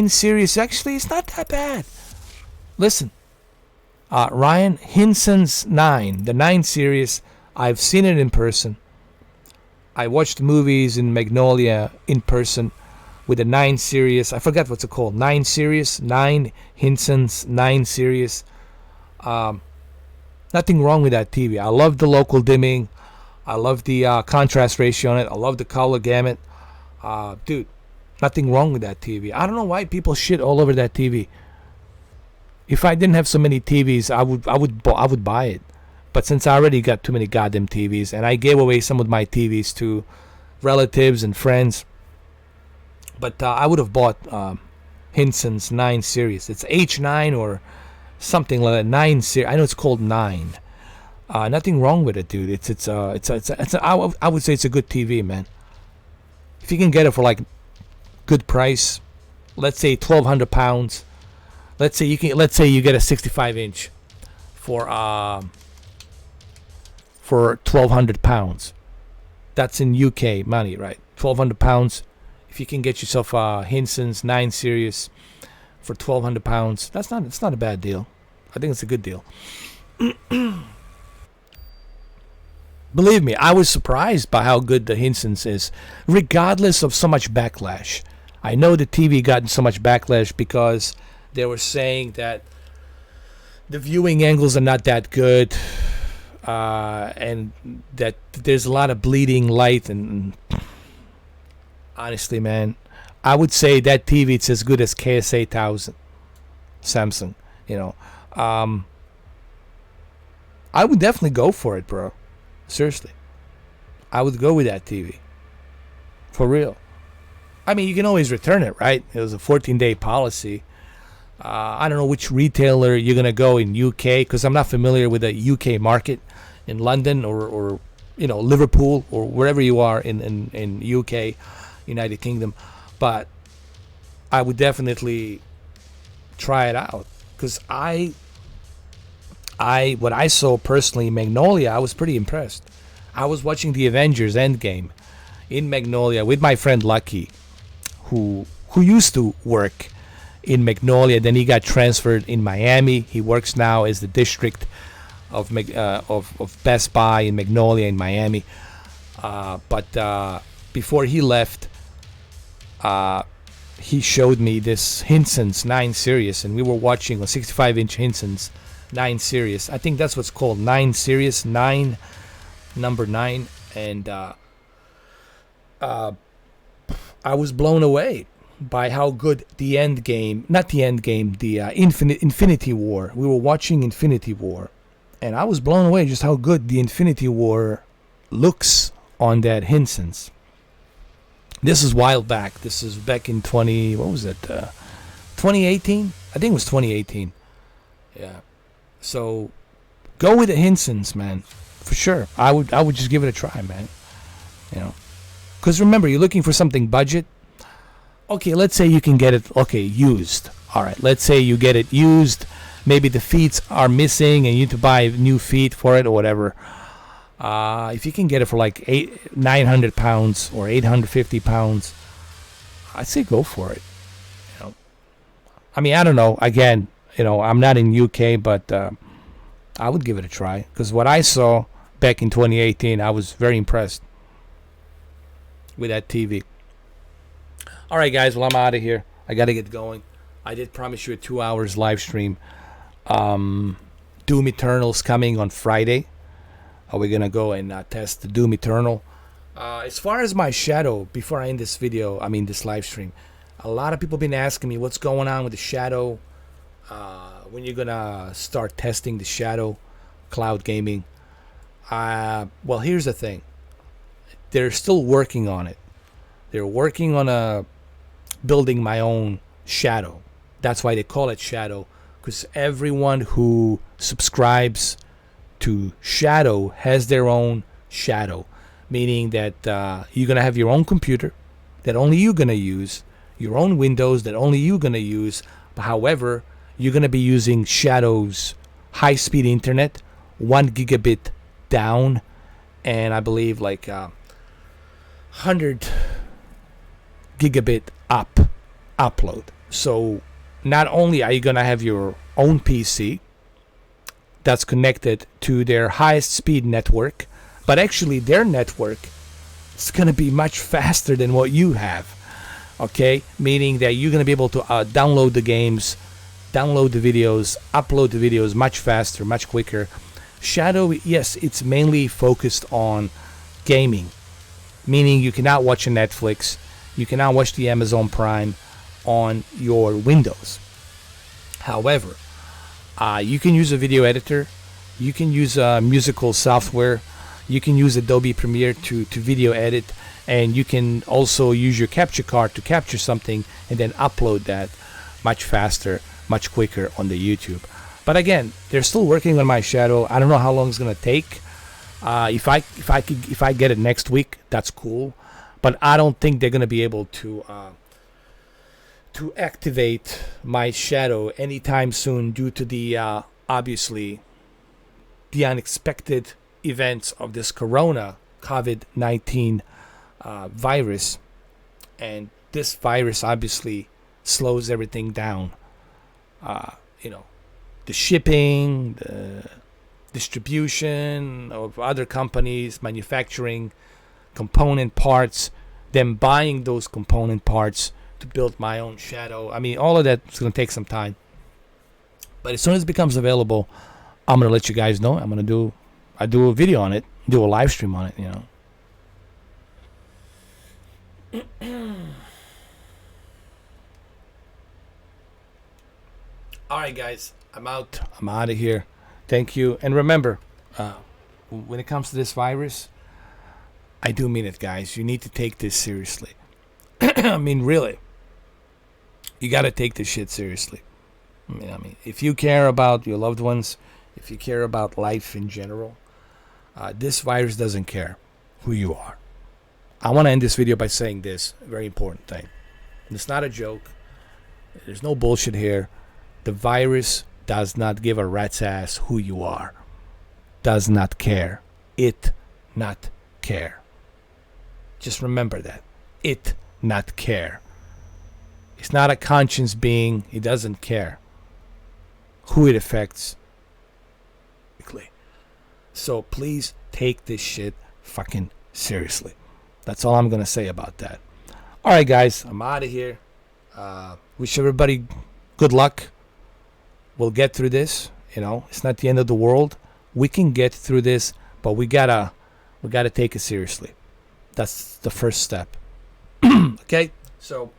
series? Actually, it's not that bad. Listen, Ryan, Hinsense 9, the 9 series, I've seen it in person. I watched movies in Magnolia in person with the 9 series. I forgot what's it called. 9 series, 9 Hinsense 9 series. Nothing wrong with that TV. I love the local dimming. I love the contrast ratio on it. I love the color gamut. Dude, nothing wrong with that TV. I don't know why people shit all over that TV. If I didn't have so many TVs, I would buy it. But since I already got too many goddamn TVs, and I gave away some of my TVs to relatives and friends, but I would have bought Hinsense 9 series. It's H9 or something like that. 9 series. I know it's called 9. Nothing wrong with it, dude. I would say it's a good TV, man. If you can get it for like good price, let's say £1,200. Let's say you get a 65-inch for £1,200. That's in UK money, right? £1,200. If you can get yourself a Hinson's 9 Series for £1,200, it's not a bad deal. I think it's a good deal. Believe me, I was surprised by how good the Hinson's is, regardless of so much backlash. I know the TV got so much backlash because they were saying that the viewing angles are not that good, and that there's a lot of bleeding light. And honestly, man, I would say that TV, it's as good as KSA 1000 Samsung. I would definitely go for it, bro. Seriously, I would go with that TV. For real. I mean, you can always return it, right? It was a 14-day policy. I don't know which retailer you're gonna go in UK, because I'm not familiar with the UK market in London or Liverpool or wherever you are in UK, United Kingdom. But I would definitely try it out, because what I saw personally in Magnolia, I was pretty impressed. I was watching the Avengers Endgame in Magnolia with my friend Lucky, who used to work in Magnolia. Then he got transferred in Miami. He works now as the district of Best Buy in Magnolia in Miami. But before he left, he showed me this Hinson's 9 Series, and we were watching a 65-inch Hinson's 9 Series. I think that's what's called 9 Series, number 9. And I was blown away by how good the Infinity War. We were watching Infinity War, and I was blown away just how good the Infinity War looks on that Hinson's. This is a while back. This is back in 2018? I think it was 2018. Yeah. So go with the Hinson's, man, for sure. I would just give it a try, man. Because remember, you're looking for something budget. Okay, let's say you can get it used. All right, let's say you get it used. Maybe the feet are missing and you need to buy new feet for it or whatever. If you can get it for like £900 or £850, I'd say go for it. I mean, I don't know. Again, I'm not in UK, but I would give it a try, because what I saw back in 2018, I was very impressed with that TV. All right, guys. Well, I'm out of here. I got to get going. I did promise you a 2 hours live stream. Doom Eternal's coming on Friday. We're going to go and test the Doom Eternal. As far as my shadow, before I end this this live stream, a lot of people have been asking me what's going on with the shadow. When you're gonna start testing the shadow cloud gaming. Well, here's the thing. They're still working on it. They're working on building my own shadow. That's why they call it shadow, because everyone who subscribes to shadow has their own shadow, meaning that you're gonna have your own computer that only you're gonna use, your own Windows that only you're gonna use. However, you're going to be using Shadow's high-speed internet, 1 gigabit down, and I believe like 100 gigabit upload. So not only are you going to have your own PC that's connected to their highest speed network, but actually their network is going to be much faster than what you have. Okay? Meaning that you're going to be able to download the games, download the videos, upload the videos much faster, much quicker. Shadow, yes, it's mainly focused on gaming, meaning you cannot watch a Netflix, you cannot watch the Amazon Prime on your Windows. However, you can use a video editor, you can use musical software, you can use Adobe Premiere to video edit, and you can also use your capture card to capture something and then upload that much faster, much quicker on the YouTube. But again, they're still working on my shadow. I don't know how long it's gonna take. If I get it next week, that's cool. But I don't think they're gonna be able to activate my shadow anytime soon due to the obviously the unexpected events of this corona COVID-19 virus. And this virus obviously slows everything down. The shipping, the distribution of other companies manufacturing component parts, them buying those component parts to build my own shadow. I mean, all of that is going to take some time. But as soon as it becomes available, I'm going to let you guys know. I do a video on it, do a live stream on it, All right, guys, I'm out of here. Thank you. And remember, when it comes to this virus, I do mean it, guys. You need to take this seriously. I mean, really. You got to take this shit seriously. I mean, if you care about your loved ones, if you care about life in general, this virus doesn't care who you are. I want to end this video by saying this very important thing. And it's not a joke. There's no bullshit here. The virus does not give a rat's ass who you are. Does not care. It not care. Just remember that. It not care. It's not a conscious being. It doesn't care who it affects. So please take this shit fucking seriously. That's all I'm going to say about that. All right, guys. I'm out of here. Wish everybody good luck. We'll get through this. It's not the end of the world. We can get through this, but we gotta take it seriously. That's the first step. Okay? So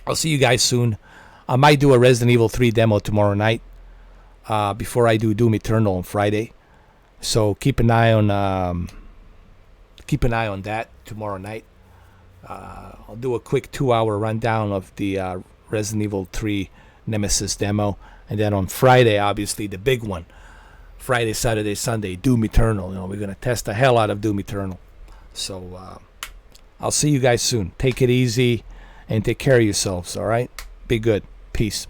I'll see you guys soon. I might do a Resident Evil 3 demo tomorrow night before I do Doom Eternal on Friday. So keep an eye on that tomorrow night. I'll do a quick 2-hour rundown of the Resident Evil 3 Nemesis demo, and then on Friday, obviously the big one, Friday, Saturday, Sunday, Doom Eternal. We're gonna test the hell out of Doom Eternal. So I'll see you guys soon. Take it easy and take care of yourselves. All right, be good. Peace.